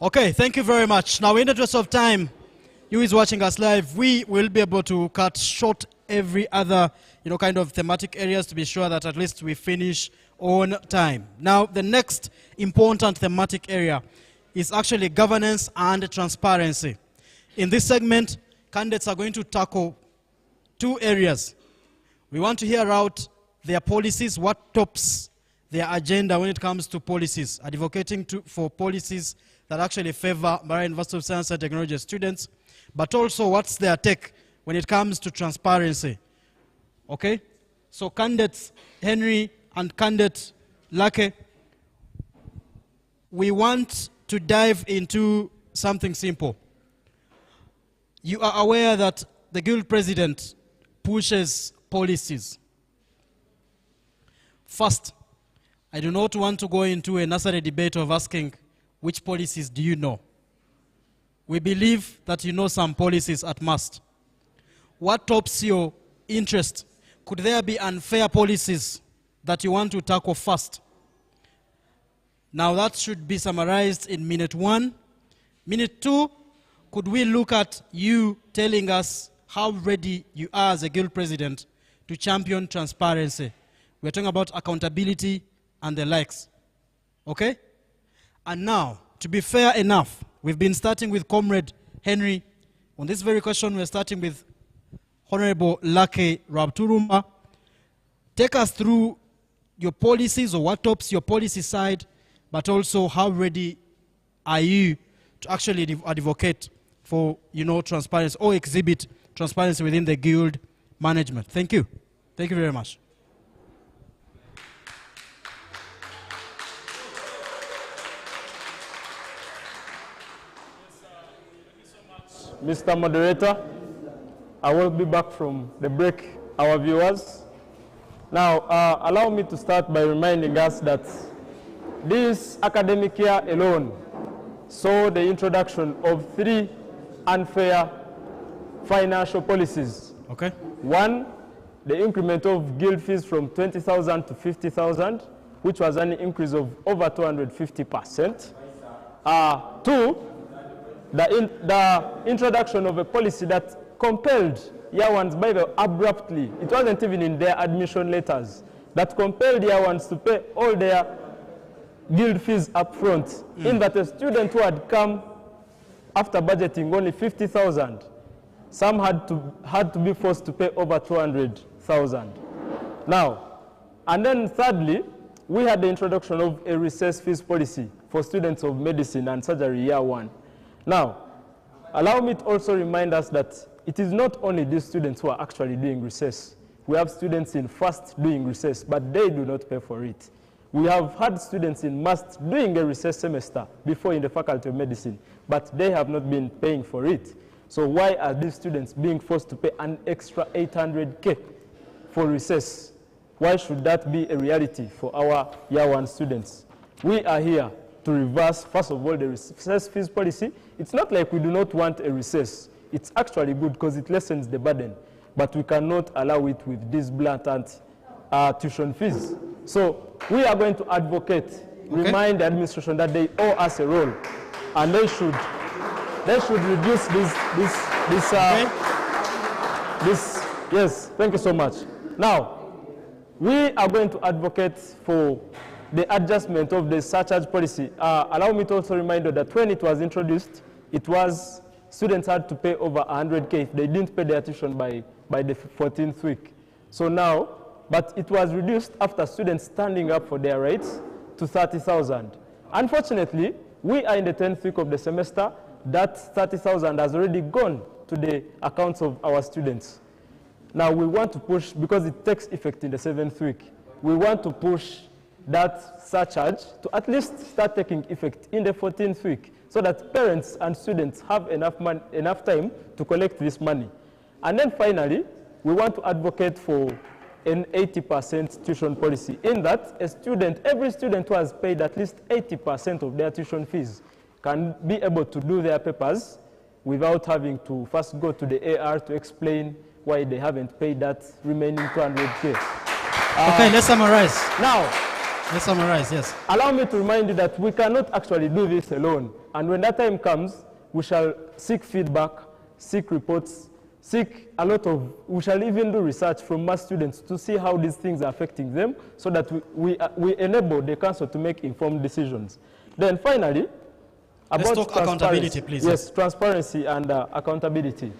A: Okay, thank you very much. Now, in the interest of time, you is watching us live, we will be able to cut short every other, kind of thematic areas to be sure that at least we finish on time. Now, the next important thematic area is actually governance and transparency. In this segment, candidates are going to tackle 2 areas. We want to hear out their policies, what tops their agenda when it comes to policies, advocating for policies that actually favor Mbarara University of Science and Technology students, but also what's their take when it comes to transparency. Okay? So candidates Henry and candidate Lake, we want to dive into something simple. You are aware that the guild president pushes policies. First, I do not want to go into a necessary debate of asking which policies do you know. We believe that you know some policies at must. What tops your interest? Could there be unfair policies that you want to tackle first? Now that should be summarized in minute 1. Minute 2, could we look at you telling us how ready you are as a guild president to champion transparency? We're talking about accountability and the likes. Okay? And now, to be fair enough, we've been starting with Comrade Henry. On this very question, we're starting with Honorable Lake Rabturuma. Take us through your policies, or what tops your policy side, but also how ready are you to actually advocate for, transparency or exhibit transparency within the guild management. Thank you. Thank you very much.
C: Mr. Moderator, I will be back from the break, our viewers. Now, allow me to start by reminding us that this academic year alone saw the introduction of 3 unfair financial policies.
A: Okay.
C: One, the increment of guild fees from 20,000 to 50,000, which was an increase of over 250%. 2, the introduction of a policy that compelled year ones, by the way, abruptly, it wasn't even in their admission letters, that compelled year ones to pay all their guild fees up front, in that a student who had come after budgeting only 50,000, some had to be forced to pay over 200,000. Now, and then thirdly, we had the introduction of a recess fees policy for students of medicine and surgery year 1. Now, allow me to also remind us that it is not only these students who are actually doing recess. We have students in first doing recess, but they do not pay for it. We have had students in must doing a recess semester before in the Faculty of Medicine, but they have not been paying for it. So why are these students being forced to pay an extra 800K for recess? Why should that be a reality for our year 1 students? We are here to reverse, first of all, the recess fees policy. It's not like we do not want a recess. It's actually good because it lessens the burden, but we cannot allow it with these blatant tuition fees. So we are going to advocate, remind the administration that they owe us a role, and they should reduce this. Yes, thank you so much. Now, we are going to advocate for the adjustment of the surcharge policy. Allow me to also remind you that when it was introduced, it was students had to pay over 100K if they didn't pay their tuition by the 14th week. So now, but it was reduced after students standing up for their rights to 30,000. Unfortunately, we are in the 10th week of the semester. That 30,000 has already gone to the accounts of our students. Now we want to push, because it takes effect in the 7th week, we want to push that surcharge to at least start taking effect in the 14th week, so that parents and students have enough time to collect this money. And then finally, we want to advocate for an 80% tuition policy, in that every student who has paid at least 80% of their tuition fees can be able to do their papers without having to first go to the AR to explain why they haven't paid that remaining 200K.
A: Okay, let's summarize.
C: Now,
A: let's summarize, yes.
C: Allow me to remind you that we cannot actually do this alone. And when that time comes, we shall seek feedback, seek reports, we shall even do research from mass students to see how these things are affecting them, so that we enable the council to make informed decisions. Then finally,
A: let's talk accountability, please.
C: Yes, transparency and accountability.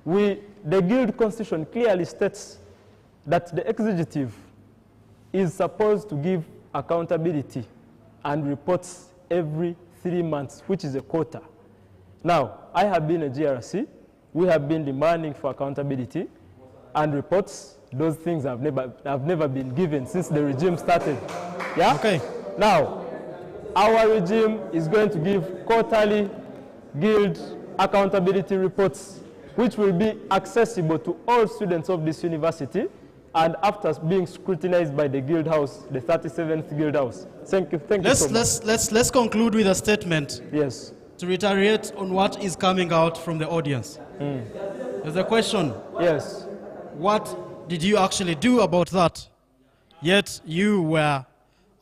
C: The Guild Constitution clearly states that the executive is supposed to give accountability and reports every 3 months, which is a quarter. Now, I have been a GRC. We have been demanding for accountability and reports. Those things have never been given since the regime started. Yeah?
A: Okay.
C: Now, our regime is going to give quarterly Guild accountability reports, which will be accessible to all students of this university, and after being scrutinized by the Guild House, the 37th Guild House. Thank you so much.
A: Let's conclude with a statement.
C: Yes.
A: To reiterate on what is coming out from the audience. There's a question.
C: Yes.
A: What did you actually do about that? Yet you were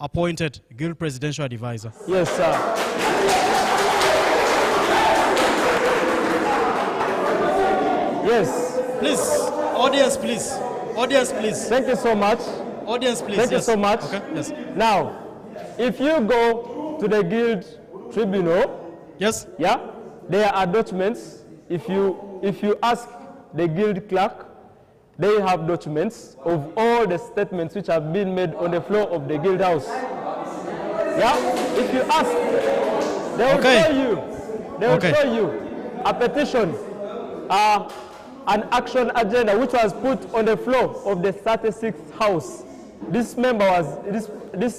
A: appointed Guild Presidential Advisor.
C: Yes, sir. Yes.
A: Please, audience, please. Audience, please.
C: Thank you so much.
A: Audience, please.
C: Thank you so much.
A: Okay. Yes.
C: Now, if you go to the Guild Tribunal,
A: yes.
C: Yeah, there are documents. If you ask the Guild clerk, they have documents of all the statements which have been made on the floor of the Guild House. Yeah, if you ask, they will show you. They will show you a petition, an action agenda which was put on the floor of the 36th House. This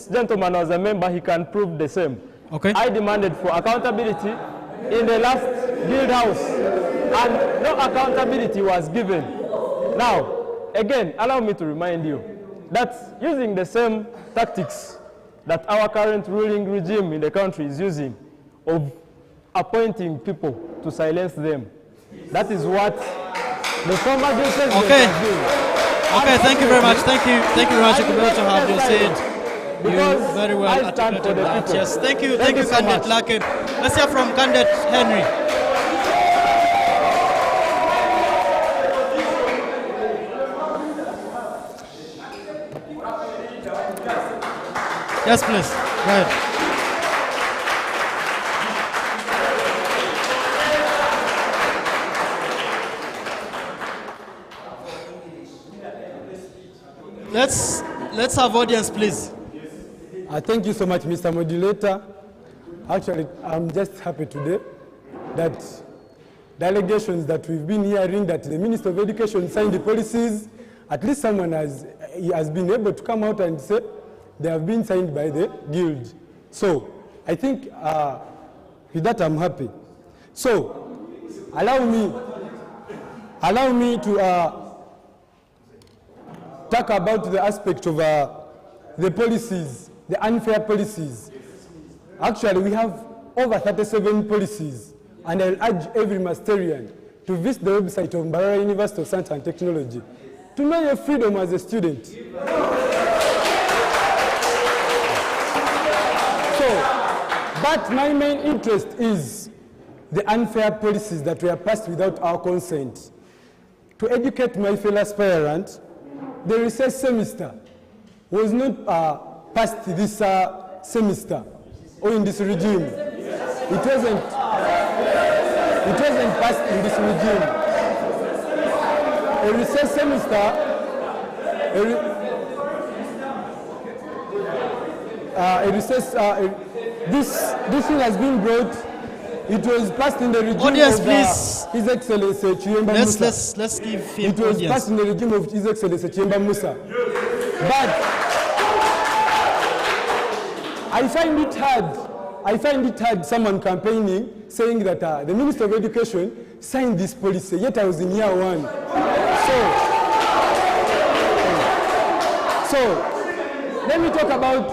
C: gentleman was a member. He can prove the same.
A: Okay.
C: I demanded for accountability in the last Guild House. and no accountability was given. Now, again, allow me to remind you that using the same tactics that our current ruling regime in the country is using of appointing people to silence them, that is what the former president was doing.
A: Okay, thank you very much. Thank you very much, Ekubero, to have you said. You very well articulated that. Yes, thank you, candidate Lake. Let's hear from candidate Henry. Yes, please. Go ahead. Let's have audience, please.
B: Thank you so much, Mr. Moderator. Actually, I'm just happy today that the allegations that we've been hearing that the Minister of Education signed the policies, at least someone has been able to come out and say they have been signed by the guild. So I think with that I'm happy. So allow me to talk about the aspect of the policies, the unfair policies. Actually, we have over 37 policies, and I'll urge every Masterian to visit the website of Mbarara University of Science and Technology to know your freedom as a student. But my main interest is the unfair policies that were passed without our consent. To educate my fellow aspirant, the research semester was not passed this semester or in this regime. It wasn't passed in this regime. A research semester, this thing has been brought. It was passed in the regime
A: audience,
B: of
A: please.
B: His Excellency Chiemba Musa.
A: Let's give him
B: It was
A: audience.
B: passed in the regime of His Excellency Chiemba Musa. But I find it hard someone campaigning saying that the Minister of Education signed this policy, yet I was in year one. So let me talk about,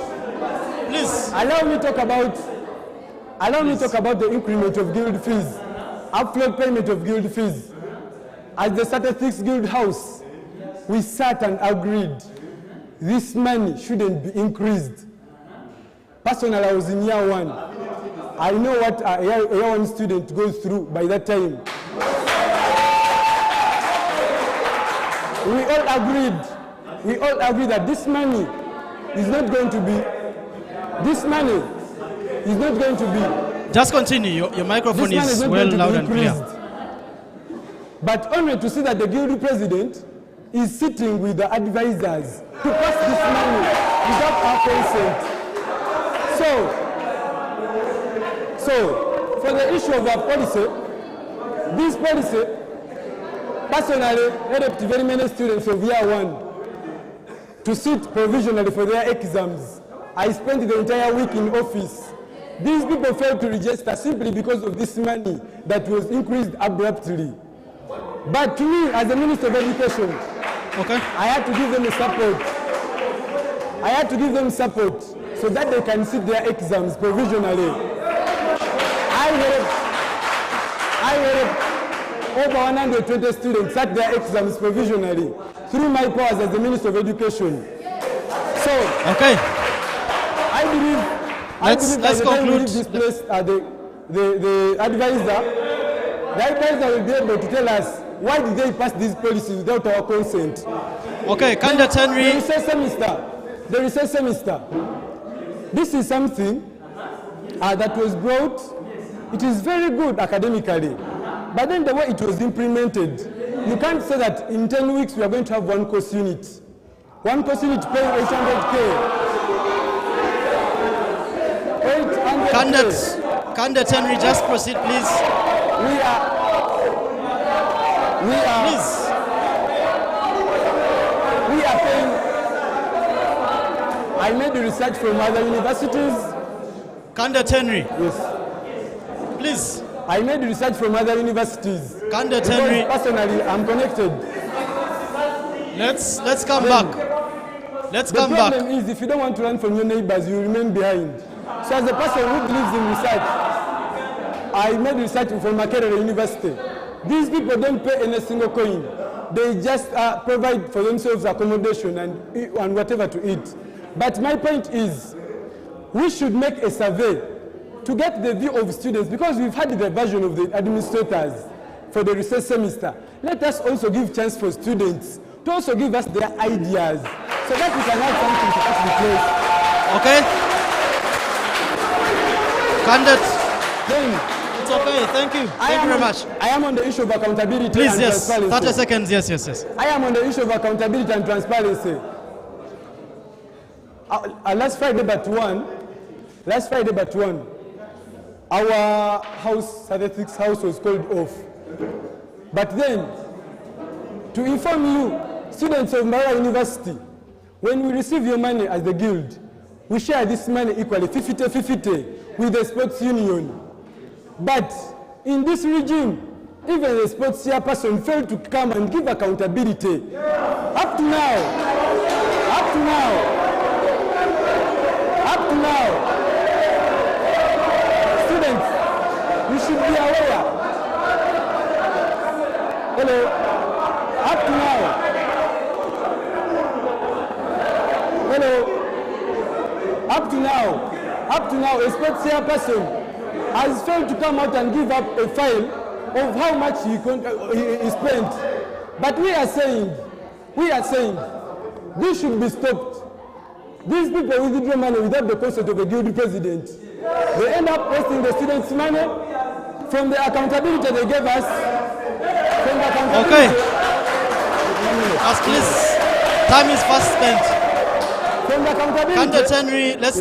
A: Please.
B: allow me talk about the increment of guild fees, upfront payment of guild fees. As the Statistics Guild House, we sat and agreed this money shouldn't be increased. Personally, I was in year one. I know what a year one student goes through by that time. We all agreed that this money is not going to be,
A: Just continue. Your microphone is well loud and clear.
B: But only to see that the guild president is sitting with the advisors to pass this money without our consent. So for the issue of our policy, this policy, personally, helped very many students of year one to sit provisionally for their exams. I spent the entire week in office. These people failed to register simply because of this money that was increased abruptly. But to me, as the Minister of Education, I had to give them support so that they can sit their exams provisionally. I helped over 120 students sat their exams provisionally through my powers as the Minister of Education. So, I believe
A: let's conclude.
B: This place, the advisor will be able to tell us why did they pass these policies without our consent.
A: Okay, candidate Henry.
B: The research semester. This is something that was brought. It is very good academically, but then the way it was implemented, you can't say that in 10 weeks we are going to have one course unit. One course unit paying 800K.
A: Candidate Henry, just proceed, please.
B: We are.
A: Please.
B: We are paying. I made the research from other universities.
A: Candidate Henry.
B: Yes.
A: Please.
B: I made research from other universities.
A: Candidate
B: Because
A: Henry,
B: personally, I'm connected.
A: let's come back. Let's
B: The
A: come back.
B: problem is if you don't want to learn from your neighbors, you remain behind. So as a person who believes in research, I made research from Makerere University. These people don't pay any single coin. They just provide for themselves accommodation and whatever to eat. But my point is, we should make a survey to get the view of students, because we've had the version of the administrators for the research semester. Let us also give chance for students to also give us their ideas so that we can have something to put in place.
A: Okay? Candidate,
B: Then,
A: it's okay. Thank you. Thank you very much.
B: I am on the issue of accountability
A: Please,
B: and
A: yes.
B: transparency.
A: 30 seconds. Yes.
B: I am on the issue of accountability and transparency. Last Friday but one, our house, statistics house was called off. But then, to inform you, students of Mara University, when we receive your money as the guild, we share this money equally, 50-50, with the sports union. But in this regime, even the sports chairperson failed to come and give accountability. Up to now, students, you should be aware. Hello, up to now, a sports chairperson has failed to come out and give up a file of how much he spent. But we are saying, this should be stopped. These people withdraw money without the consent of a guild president. They end up wasting the students' money from the accountability they gave us.
A: Okay. As please, time is fast spent.
B: From the accountability.
A: Candidate Henry, let's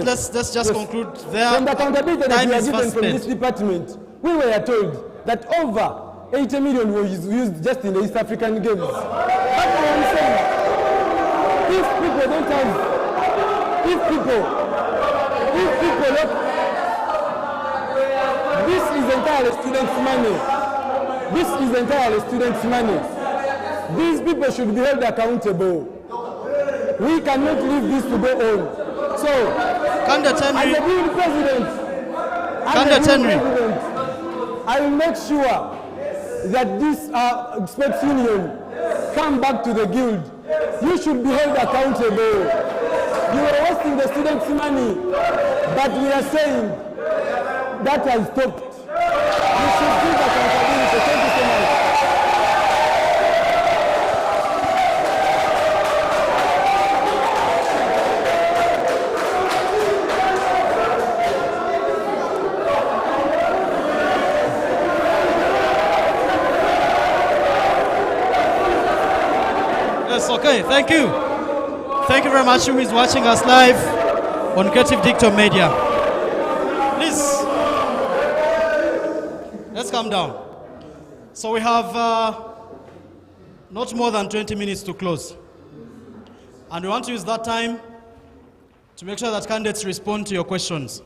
A: just conclude there.
B: From the accountability that
A: Time
B: we are
A: is
B: given
A: fast
B: from this
A: spent.
B: department, we were told that over 80 million was used just in the East African Games. That's what I'm saying. If people don't have, if people don't, this is entirely students' money. These people should be held accountable. We cannot leave this to go on. So,
A: Candidate
B: as a
A: Henry,
B: guild president, I will make sure that this sports union come back to the guild. You should be held accountable. You are wasting the students' money, but we are saying that has stopped. You should give accountability. Thank you so much.
A: yes, okay, thank you. Thank you very much who is watching us live on Creative Dictum Media. Please, let's calm down. So we have not more than 20 minutes to close. And we want to use that time to make sure that candidates respond to your questions.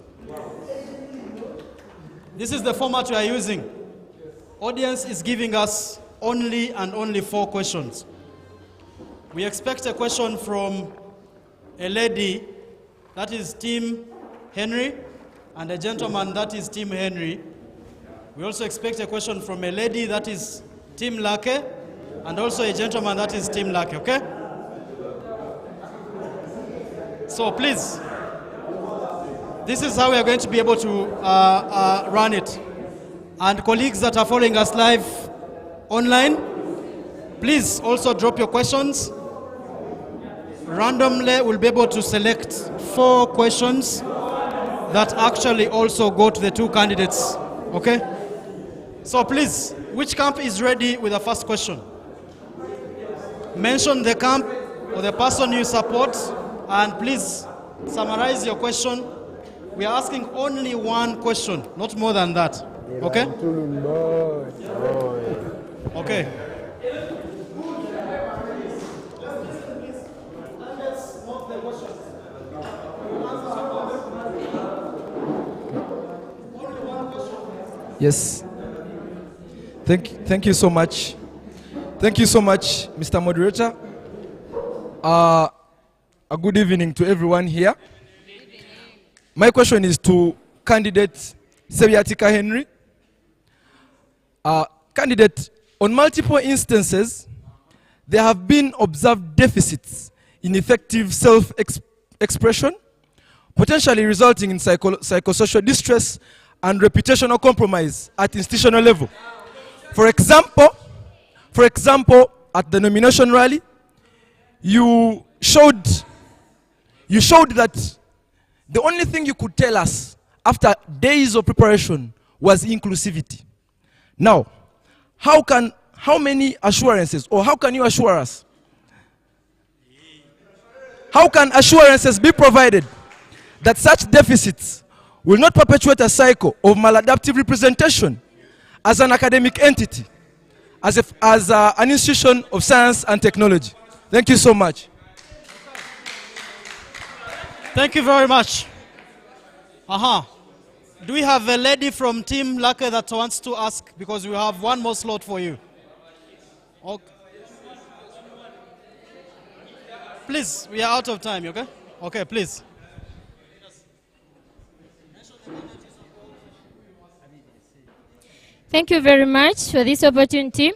A: This is the format we are using. Audience is giving us only and only 4 questions. We expect a question from a lady, that is Team Henry, and a gentleman, that is Team Henry. We also expect a question from a lady, that is Team Lake, and also a gentleman, that is Team Lake, okay? So please, this is how we are going to be able to run it. And colleagues that are following us live online, please also drop your questions. Randomly, we'll be able to select 4 questions that actually also go to the 2 candidates, okay? So please, which camp is ready with the first question? Mention the camp or the person you support, and please summarize your question. We are asking only 1 question, not more than that, okay? Okay.
D: Yes. Thank you so much. Thank you so much, Mr. Moderator. A good evening to everyone here. My question is to candidate Sebyatika Henry. Candidate, on multiple instances, there have been observed deficits in effective self-expression, potentially resulting in psychosocial distress and reputational compromise at institutional level. For example, at the nomination rally, you showed that the only thing you could tell us after days of preparation was inclusivity. Now, how many assurances, or how can you assure us? How can assurances be provided that such deficits will not perpetuate a cycle of maladaptive representation as an academic entity, as an institution of science and technology? Thank you so much.
A: Thank you very much. Do we have a lady from Team Lake that wants to ask? Because we have one more slot for you. Okay. Please, we are out of time, okay? Okay, please.
E: Thank you very much for this opportunity.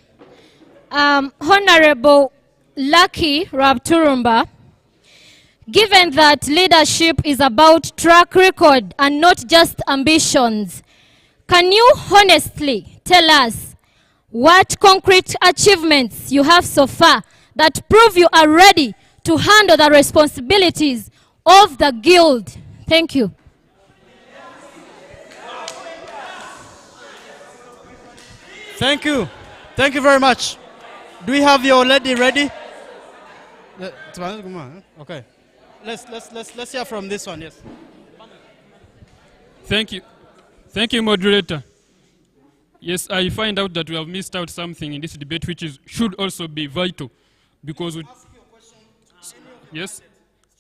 E: Honorable Lucky Rabturumba, given that leadership is about track record and not just ambitions, can you honestly tell us what concrete achievements you have so far that prove you are ready to handle the responsibilities of the Guild? Thank you.
A: Thank you. Thank you very much. Do we have your lady ready? Okay. Let's hear from this one, yes.
F: Thank you. Thank you, moderator. Yes, I find out that we have missed out something in this debate which should also be vital, because yes,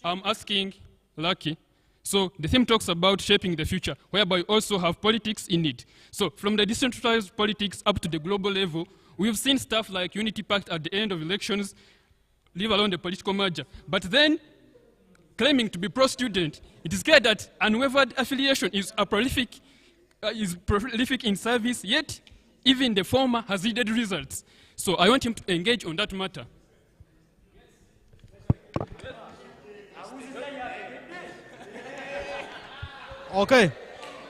F: I'm asking Lucky. So the theme talks about shaping the future, whereby we also have politics in it. So from the decentralized politics up to the global level, we've seen stuff like Unity Pact at the end of elections, leave alone the political merger. But then, claiming to be pro-student, it is clear that unwavered affiliation is prolific in service, yet even the former has yielded results. So I want him to engage on that matter.
A: Okay.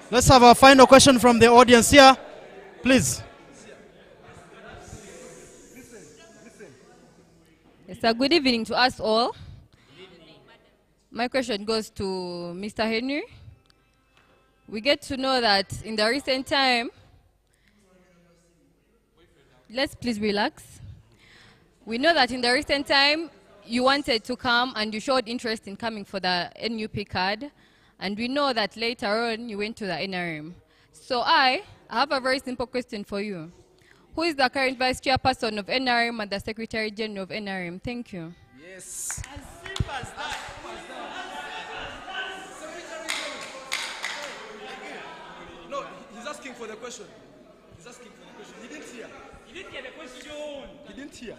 A: Let's have a final question from the audience here. Please.
G: Yes, a good evening to us all. My question goes to Mr. Henry. We get to know that in the recent time, let's please relax. We know that in the recent time, you wanted to come and you showed interest in coming for the NUP card. And we know that later on you went to the NRM. So I have a very simple question for you. Who is the current vice chairperson of NRM and the secretary general of NRM? Thank you.
D: Yes.
A: As simple as that.
D: No, he's asking for the question. He's asking for the question. He didn't hear.
H: He didn't hear the question.
D: He didn't hear.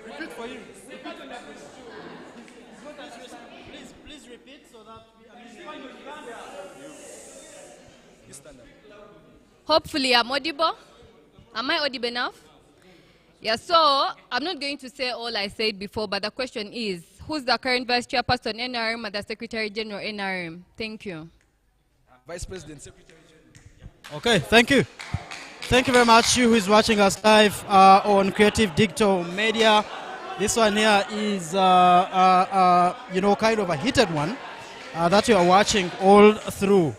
A: Repeat for him. Please repeat so that we
D: You stand up.
G: Hopefully I'm audible. Am I audible enough? Yeah, so I'm not going to say all I said before, but the question is, who's the current vice chairperson NRM and the secretary general NRM? Thank you.
D: Vice President, Secretary General.
A: Okay, thank you. Thank you very much, you who is watching us live on Creative Digital Media. This one here is, kind of a heated one that you are watching all through.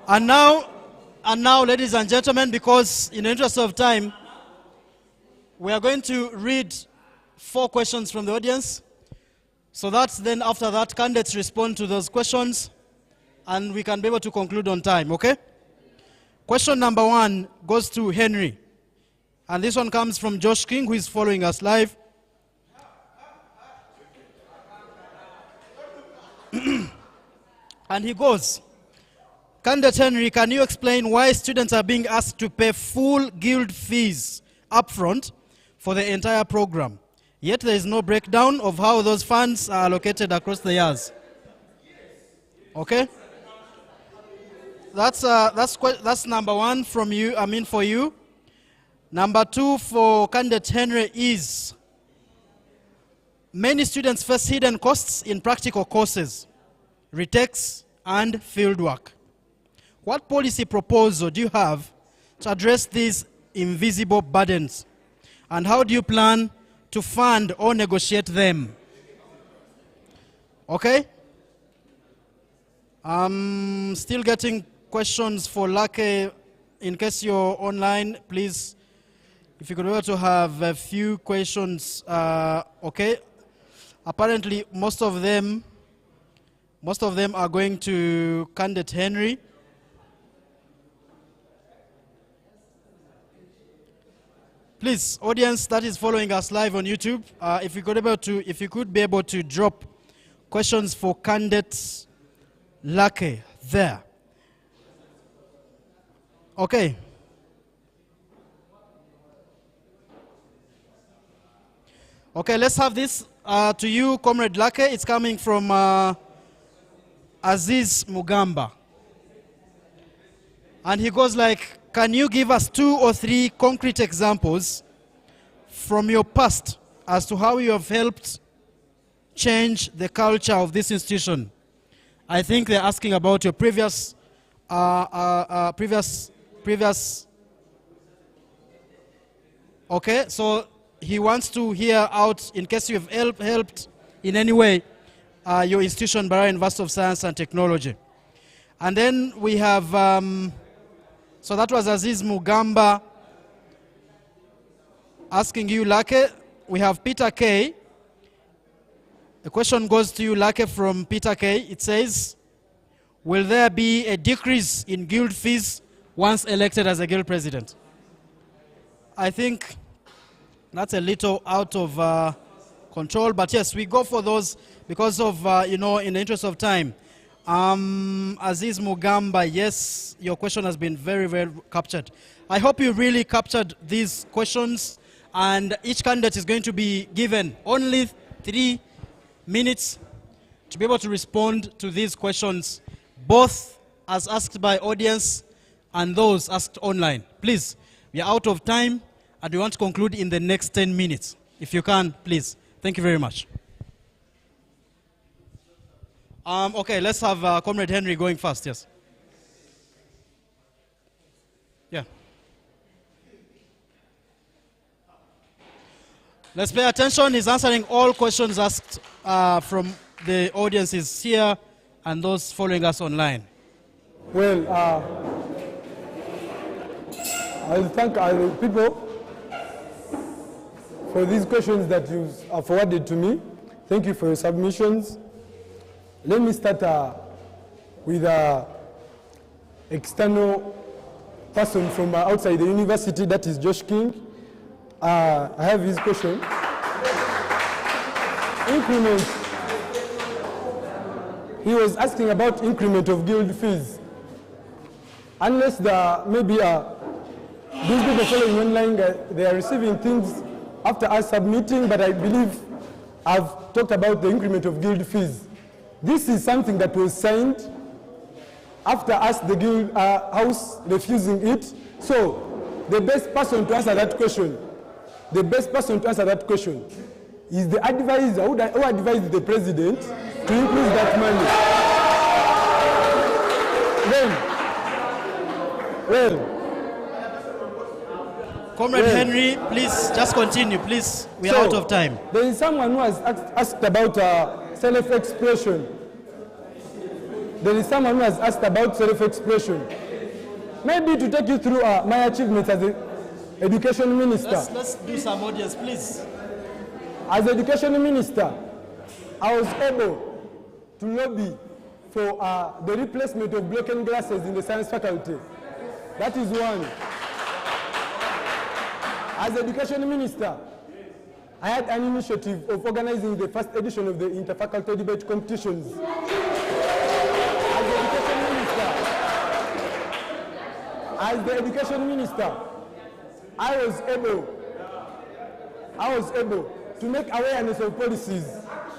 A: And now, ladies and gentlemen, because in the interest of time, we are going to read 4 questions from the audience. So that's then after that, candidates respond to those questions, and we can be able to conclude on time, okay? Question number 1 goes to Henry. And this one comes from Josh King, who is following us live. And he goes, Candidate Henry, can you explain why students are being asked to pay full guild fees upfront for the entire program, yet there is no breakdown of how those funds are allocated across the years? Okay? That's number one from you, for you. Number two for candidate Henry is, many students face hidden costs in practical courses, retakes, and fieldwork. What policy proposal do you have to address these invisible burdens? And how do you plan to fund or negotiate them? Okay? I'm still getting questions for Lucky. In case you're online, please, if you could be able to have a few questions. Okay? Apparently, most of them are going to candidate Henry. Please, audience that is following us live on YouTube, if you could be able to drop questions for candidate Lucky there. Okay. Okay, let's have this to you, Comrade Lucky. It's coming from Aziz Mugamba. And he goes like, can you give us 2 or 3 concrete examples from your past as to how you have helped change the culture of this institution? I think they're asking about your previous. Okay, so he wants to hear out, in case you have helped in any way, your institution, Mbarara University of Science and Technology. And then we have, so that was Aziz Mugamba asking you, Lucky. We have Peter K. The question goes to you, Lucky, from Peter K. It says, will there be a decrease in guild fees once elected as a guild president? I think that's a little out of control, but yes, we go for those because of, in the interest of time. Aziz Mugamba, yes, your question has been very, very captured. I hope you really captured these questions, and each candidate is going to be given only 3 minutes to be able to respond to these questions, both as asked by audience and those asked online. Please, we are out of time, and we want to conclude in the next 10 minutes. If you can, please. Thank you very much. Okay, let's have Comrade Henry going first, yes. Yeah. Let's pay attention. He's answering all questions asked from the audiences here and those following us online.
B: Well, I'll thank the people for these questions that you have forwarded to me. Thank you for your submissions. Let me start with an external person from outside the university, that is Josh King. I have his question. Increment. He was asking about increment of guild fees. Unless maybe these people following online, they are receiving things after us submitting, but I believe I've talked about the increment of guild fees. This is something that was signed after us, the guild house, refusing it. So the best person to answer that question, is the advisor who advised the president to increase that money.
A: Comrade Henry, please just continue, please. We are out of time.
B: There is someone who has asked about self-expression. Maybe to take you through my achievements as an education minister.
A: Let's do some audience, please.
B: As education minister, I was able to lobby for the replacement of broken glasses in the science faculty. That is one. As education minister, I had an initiative of organizing the first edition of the interfaculty debate competitions. As education minister, as the education minister, I was able to make awareness of policies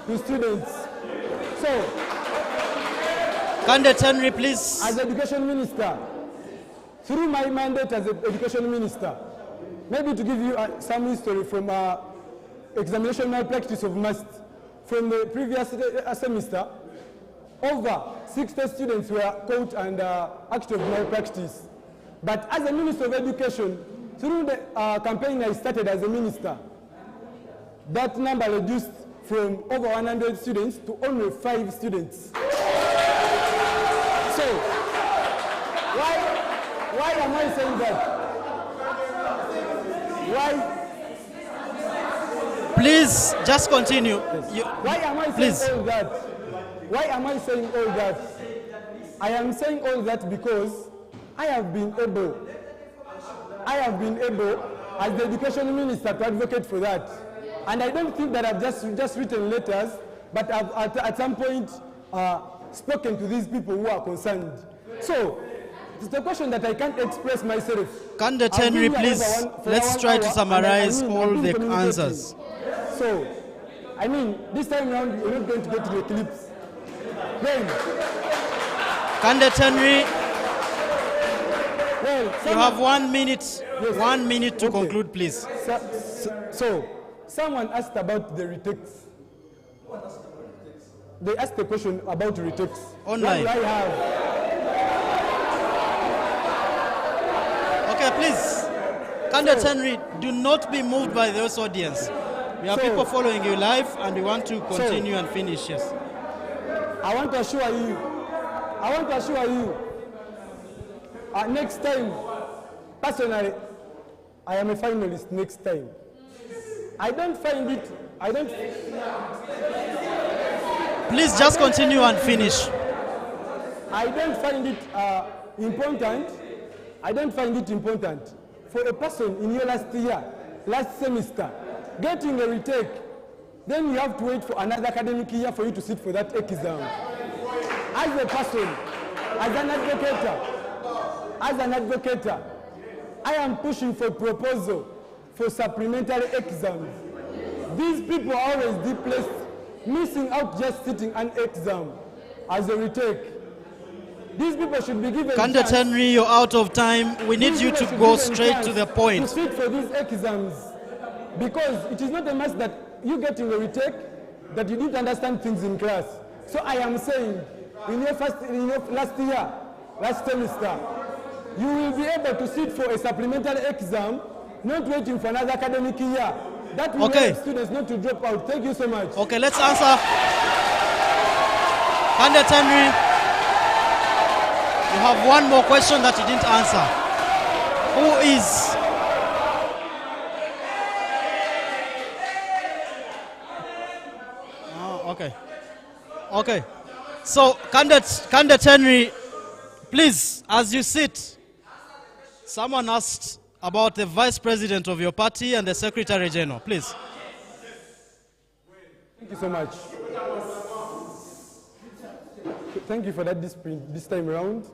B: to students. So,
A: Candidate Henry, please.
B: as education minister, through my mandate as an education minister, maybe to give you some history from examination malpractice of MAST, from the previous semester, over 60 students were caught under act of malpractice. But as a Minister of Education, through the campaign I started as a minister, that number reduced from over 100 students to only 5 students. So, why am I saying that? Why?
A: Please, just continue.
B: Why am I
A: Please.
B: saying all that? Why am I saying all that? I am saying all that because I have been able as the education minister to advocate for that. And I don't think that I've just written letters, but I've at some point spoken to these people who are concerned. So, it's a question that I can't express myself.
A: Candidate
B: I've
A: Henry,
B: been here
A: please,
B: for
A: let's
B: one
A: try to
B: hour,
A: summarize
B: and
A: all
B: I've been
A: the
B: communicating.
A: answers.
B: So, I mean, this time around, you're not going to get the eclipse. Then,
A: Candidate Henry,
B: well,
A: you have 1 minute.
B: Yes.
A: 1 minute to
B: Okay.
A: conclude, please.
B: So, someone asked about the retakes. They asked a question about retakes.
A: Online.
B: What do I have?
A: Okay, please. Candidate Henry, do not be moved by this audience. We have
B: So-
A: people following you live, and we want to continue and finish. Yes.
B: I want to assure you, next time, personally, I am a finalist next time. I don't find it
A: Please just continue and finish.
B: I don't find it important. I don't find it important for a person in your last semester, getting a retake. Then you have to wait for another academic year for you to sit for that exam. As a person, as an advocate, I am pushing for proposal for supplementary exams. These people are always depressed, missing out just sitting an exam as a retake. These people should be given
A: Candidate
B: chance.
A: Henry, you're out of time. We need
B: These
A: you
B: people
A: to
B: should
A: go
B: be given
A: straight
B: chance
A: to the point.
B: to sit for these exams, because it is not a must that you getting a retake that you didn't understand things in class. So I am saying, in your last semester, you will be able to sit for a supplementary exam, not waiting for another academic year. That will
A: Okay.
B: help students not to drop out. Thank you so much.
A: Okay, let's answer. Candidate Henry, you have one more question that you didn't answer. Who is? Oh, okay. Okay. So, Candidate Henry, please, as you sit, someone asked about the vice president of your party and the secretary general. Please.
B: Thank you so much. Thank you for that discipline this time around.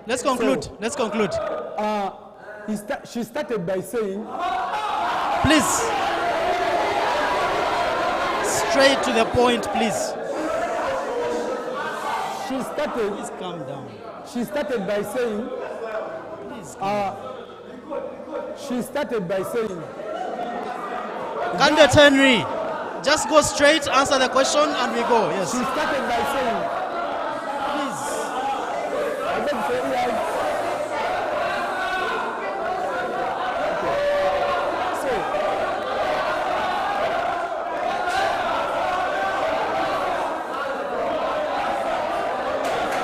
A: Let's conclude. Let's conclude.
B: She started by saying,
A: Please. Straight to the point, please.
B: she started
A: Please calm down.
B: She started by saying,
A: Please. Candidate Henry, just go straight, answer the question, and we go. Yes.
B: she started by saying,
A: Please.
B: I beg for your ears.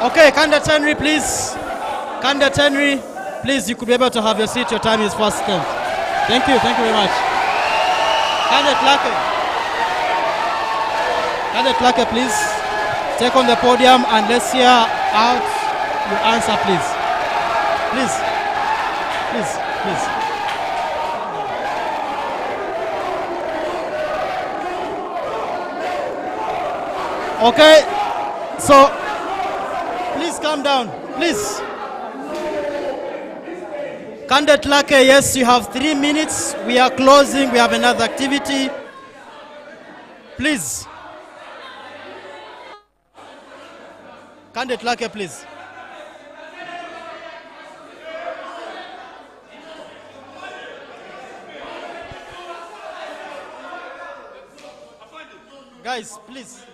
A: Okay, Candidate Henry, please. Candidate Henry, please, you could be able to have your seat. Your time is fast spent. Thank you very much. Candidate Clarke. Candidate Clarke, please. Take on the podium and let's hear out your answer, please. Please. Please, please. Okay, so please calm down, please. Candidate Lake, yes, you have 3 minutes. We are closing. We have another activity. Please. Candidate Lake, please. Guys, please.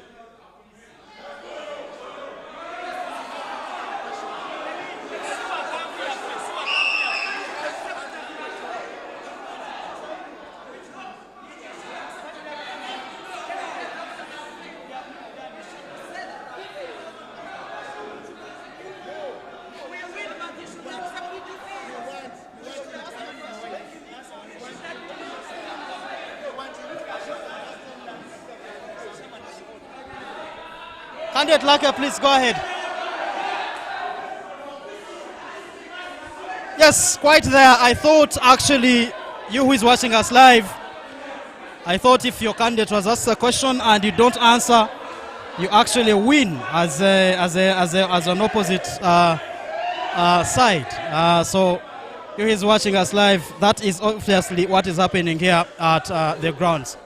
A: Candidate Lake, please go ahead. Yes, quite there. I thought actually, you who is watching us live, I thought if your candidate was asked a question and you don't answer, you actually win as an opposite side. So you who is watching us live, that is obviously what is happening here at the grounds.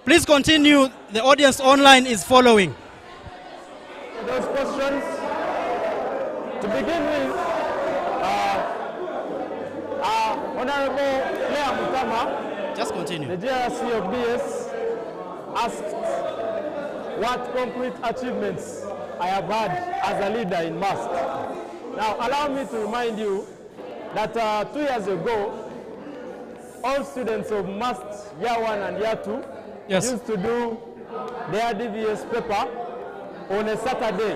A: Please continue. The audience online is following.
C: Those questions. To begin with, Honorable Lea Mutama,
A: Just continue.
C: the JRC of DS, asked what concrete achievements I have had as a leader in MAST. Now, allow me to remind you that 2 years ago, all students of MAST Year 1 and Year 2
A: Yes.
C: used to do their DVS paper on a Saturday.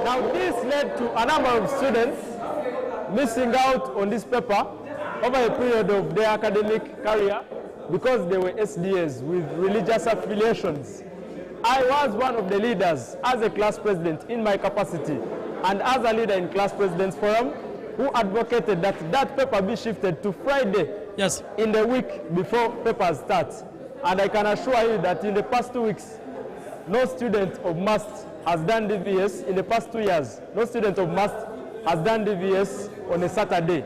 C: Now this led to a number of students missing out on this paper over a period of their academic career because they were SDAs with religious affiliations. I was one of the leaders as a class president in my capacity and as a leader in Class Presidents Forum who advocated that that paper be shifted to Friday
A: Yes.
C: in the week before papers start. And I can assure you that in the past 2 weeks, no student of MAST has done DVS. In the past 2 years, no student of MAST has done DVS on a Saturday.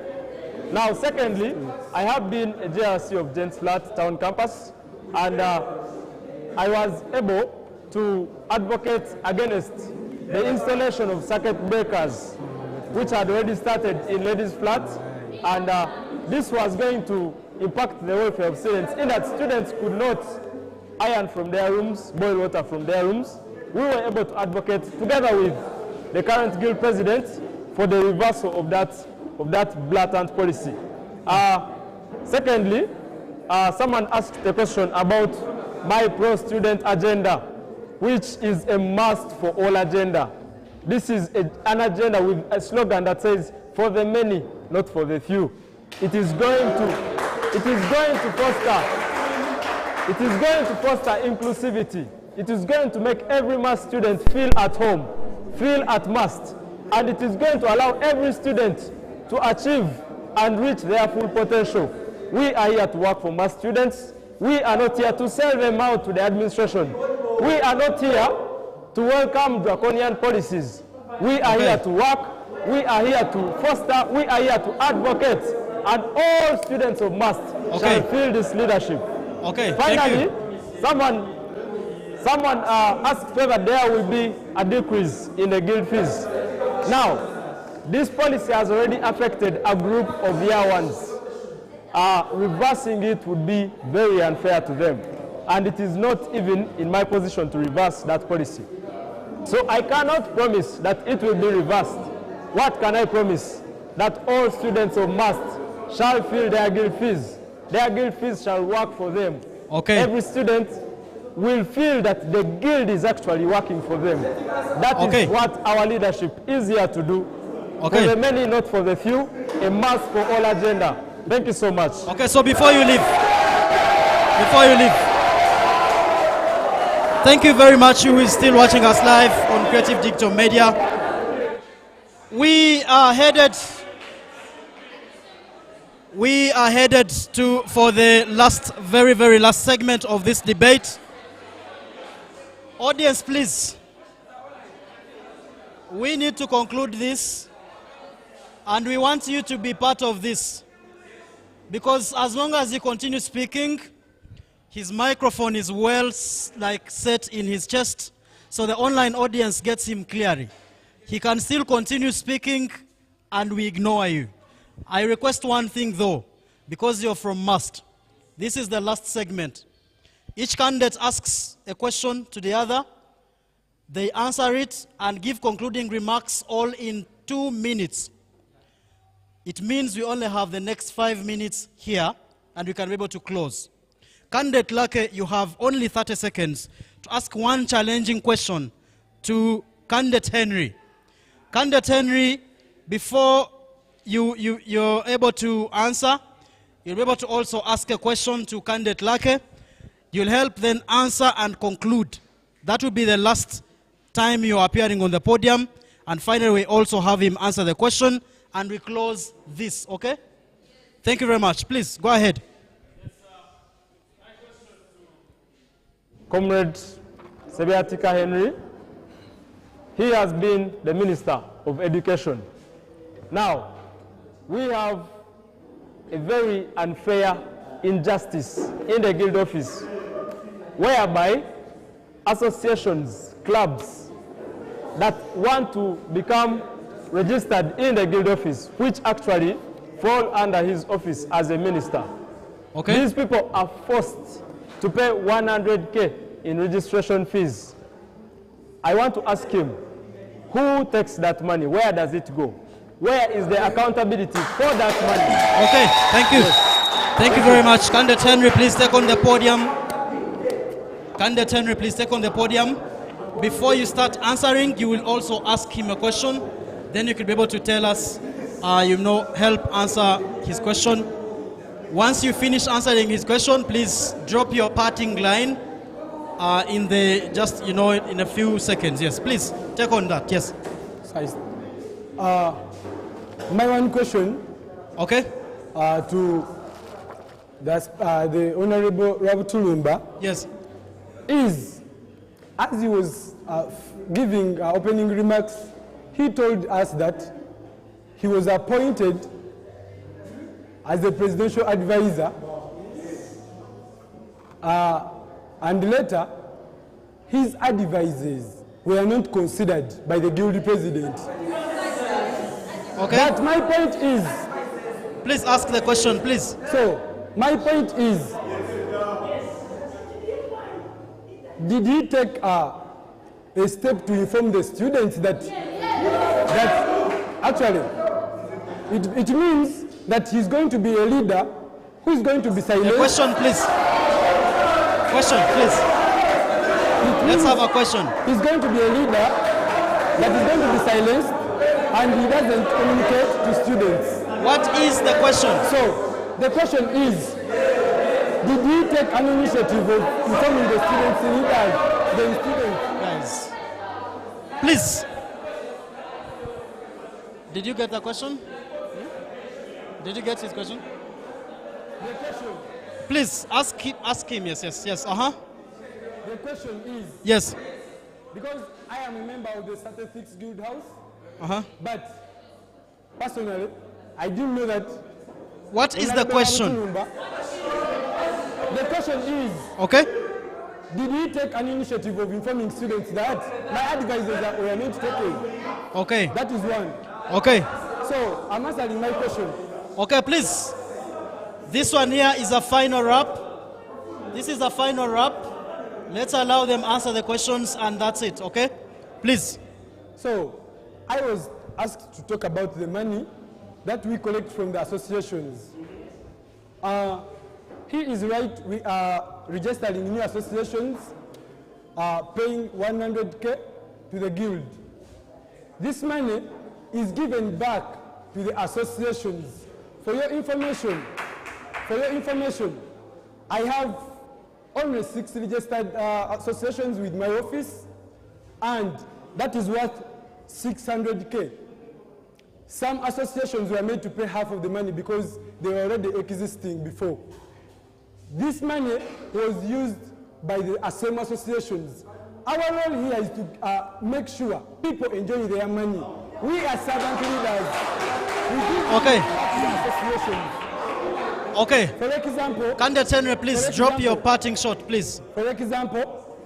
C: Now, secondly, I have been a JRC of James Flat Town Campus, and I was able to advocate against the installation of circuit breakers, which had already started in Ladies Flat, and this was going to impact the welfare of students in that students could not iron from their rooms, boil water from their rooms. We were able to advocate together with the current guild president for the reversal of that blatant policy. Secondly, someone asked the question about my pro-student agenda, which is a must for all agenda. This is an agenda with a slogan that says, for the many, not for the few. It is going to foster inclusivity. It is going to make every MAST student feel at home, feel at MAST, and it is going to allow every student to achieve and reach their full potential. We are here to work for MAST students. We are not here to sell them out to the administration. We are not here to welcome draconian policies. We are here to work. We are here to foster. We are here to advocate. And all students of MAST shall feel this leadership. Finally, someone asked whether there will be a decrease in the guild fees. Now, this policy has already affected a group of year ones. Reversing it would be very unfair to them. And it is not even in my position to reverse that policy. So I cannot promise that it will be reversed. What can I promise? That all students of MAST shall feel their guild fees. Their guild fees shall work for them. Every student will feel that the guild is actually working for them. That is what our leadership is here to do. For the many, not for the few. A MAST for all agenda. Thank you so much.
A: So before you leave, thank you very much, you who is still watching us live on Creative Digital Media. We are headed for the last, very last segment of this debate. Audience, please. We need to conclude this, and we want you to be part of this. Because as long as he continues speaking, his microphone is well set in his chest, so the online audience gets him clearly. He can still continue speaking and we ignore you. I request one thing though, because you're from MUST. This is the last segment. Each candidate asks a question to the other. They answer it and give concluding remarks all in 2 minutes. It means we only have the next 5 minutes here and we can be able to close. Candidate Lake, you have only 30 seconds to ask one challenging question to Candidate Henry. Candidate Henry, before you're able to answer, you'll be able to also ask a question to Candidate Lake. You'll help then answer and conclude. That will be the last time you're appearing on the podium. And finally, we also have him answer the question and we close this, okay? Thank you very much. Please, go ahead.
C: Comrade Sebiatika Henry, he has been the Minister of Education. Now, we have a very unfair injustice in the Guild office, whereby associations, clubs that want to become registered in the Guild office, which actually fall under his office as a minister.
A: Okay.
C: These people are forced to pay 100K in registration fees. I want to ask him, who takes that money? Where does it go? Where is the accountability for that money?
A: Okay, thank you. Thank you very much. Candidate Henry, please take on the podium. Candidate Henry, please take on the podium. Before you start answering, you will also ask him a question. Then you could be able to tell us, help answer his question. Once you finish answering his question, please drop your parting line in a few seconds. Yes, please take on that. Yes.
B: My one question,
A: okay,
B: to the Honorable Rob Tulumba,
A: yes,
B: is, as he was giving opening remarks, he told us that he was appointed as the presidential advisor, and later his advisors were not considered by the Guild president.
A: Okay.
B: But my point is...
A: Please ask the question, please.
B: So, my point is, did he take a step to inform the students that actually, it means that he's going to be a leader who is going to be silent?
A: A question, please. Question, please. Let's have a question.
B: He's going to be a leader that is going to be silenced and he doesn't communicate to students.
A: What is the question?
B: So, the question is, did he take an initiative of informing the students the students?
A: Guys, please. Did you get the question? Did you get his question?
B: The question.
A: Please, ask him, yes.
B: The question is...
A: Yes.
B: Because I am a member of the Statistics Guild House, but personally, I didn't know that...
A: What is the question?
B: The question is...
A: Okay.
B: Did he take an initiative of informing students that my advisors were not taking?
A: Okay.
B: That is one.
A: Okay.
B: So, I'm answering my question.
A: Okay, please. This one here is a final wrap. This is a final wrap. Let's allow them answer the questions and that's it, okay? Please.
B: So, I was asked to talk about the money that we collect from the associations. He is right, we are registering new associations, paying 100K to the Guild. This money is given back to the associations. For your information, I have only 6 registered associations with my office, and that is worth 600K. Some associations were made to pay half of the money because they were already existing before. This money was used by the same associations. Our role here is to make sure people enjoy their money. We are servant leaders. We give
A: Okay.
B: associations.
A: Okay.
B: For example,
A: Candidate Henry, please
B: For
A: drop your
B: example-
A: parting shot, please.
B: For example,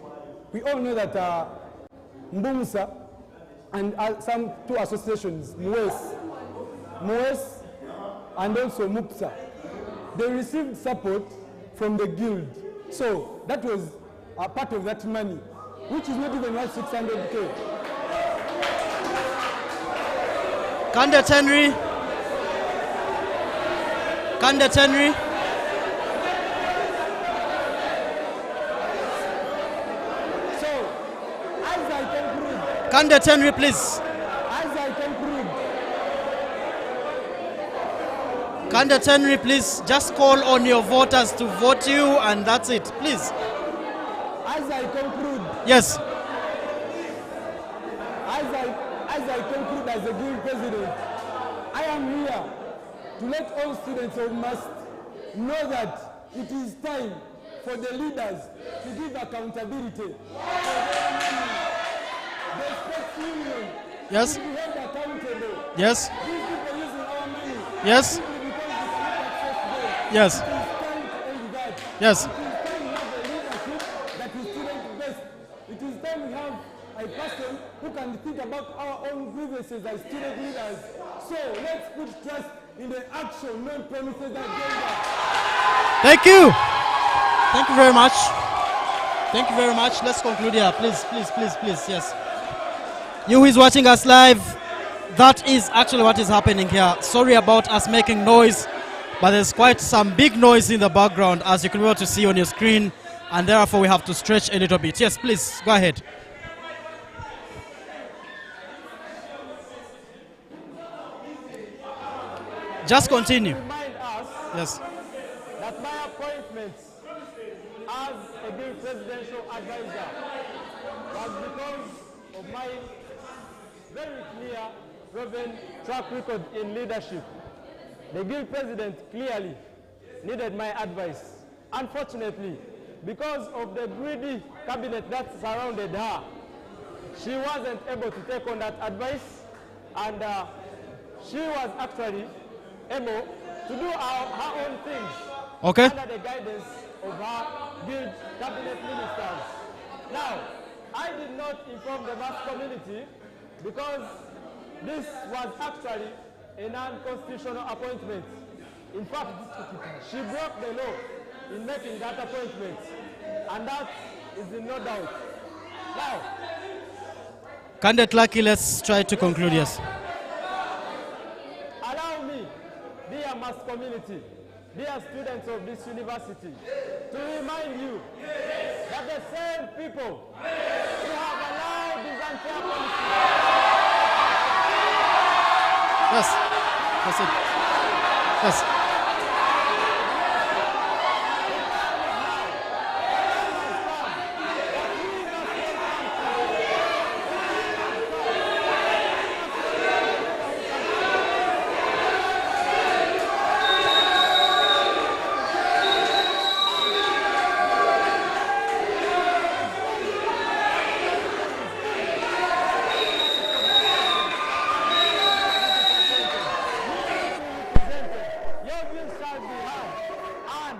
B: we all know that Mbumusa and some two associations, MUES and also MUPSA, they received support from the guild. So that was a part of that money, which is not even worth 600K.
A: Candidate Henry. Candidate Henry.
B: So, as I conclude,
A: Candidate Henry, please. Candidate Henry, please just call on your voters to vote you, and that's it, please.
B: As I conclude,
A: Yes.
B: as I conclude as a guild president, I am here to let all students of MUST know that it is time for the leaders to give accountability. The sports union
A: Yes.
B: will be held accountable.
A: Yes.
B: These people using our money.
A: Yes.
B: Simply because we cannot access them.
A: Yes.
B: It is time to end that.
A: Yes.
B: It is time we have a leadership that is student based. It is time we have a person who can think about our own grievances as student leaders. So let's put trust in the action, not promises agenda.
A: Thank you. Thank you very much. Thank you very much. Let's conclude here. Please, please, please, please. Yes. You who is watching us live, that is actually what is happening here. Sorry about us making noise, but there's quite some big noise in the background, as you can be able to see on your screen, and therefore we have to stretch a little bit. Yes, please, go ahead. Just continue.
C: Remind us
A: Yes.
C: that my appointment as a guild presidential advisor was because of my very clear, proven track record in leadership. The guild president clearly needed my advice. Unfortunately, because of the greedy cabinet that surrounded her, she wasn't able to take on that advice, and she was actually able to do her own things
A: Okay.
C: under the guidance of her guild cabinet ministers. Now, I did not inform the mass community because this was actually a non-constitutional appointment. In fact, she broke the law in making that appointment, and that is in no doubt. Now,
A: Candidate Lucky, let's try to conclude. Yes.
C: allow me, dear mass community, dear students of this university, to remind you that the same people who have allowed this unfair policy.
A: Yes. That's it. Yes.
C: Your views shall be heard, and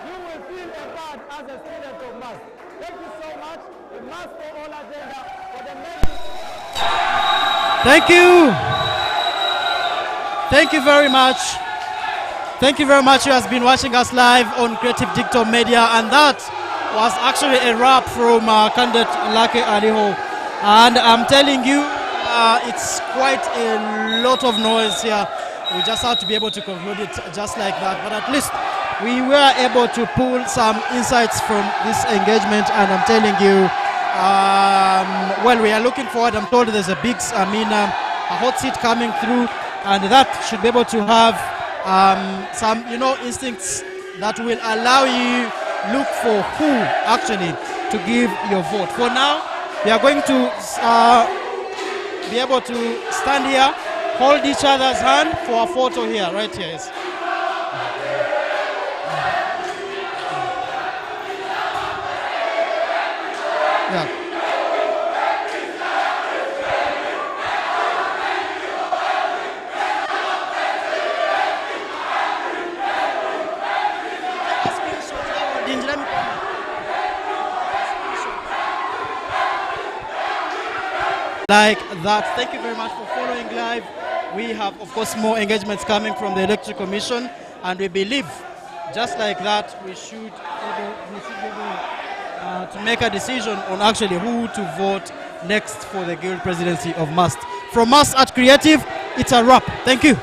C: you will feel empowered as a student of math. Thank you so much. The Math for All agenda for the many.
A: Thank you. Thank you very much. Thank you very much. You has been watching us live on Creative Digital Media, and that was actually a wrap from candidate Lucky Aliho. And I'm telling you, it's quite a lot of noise here. We just have to be able to conclude it just like that. But at least we were able to pull some insights from this engagement, and I'm telling you, well, we are looking forward. I'm told there's a big, a hot seat coming through, and that should be able to have some, instincts that will allow you look for who actually to give your vote. For now, we are going to be able to stand here, hold each other's hand for a photo here, right here. Yes. Yeah. let me like that. Thank you very much for following live. We have, of course, more engagements coming from the Electoral Commission, and we believe, just like that, we should be able to make a decision on actually who to vote next for the Guild Presidency of MUST. From us at Creative, it's a wrap. Thank you.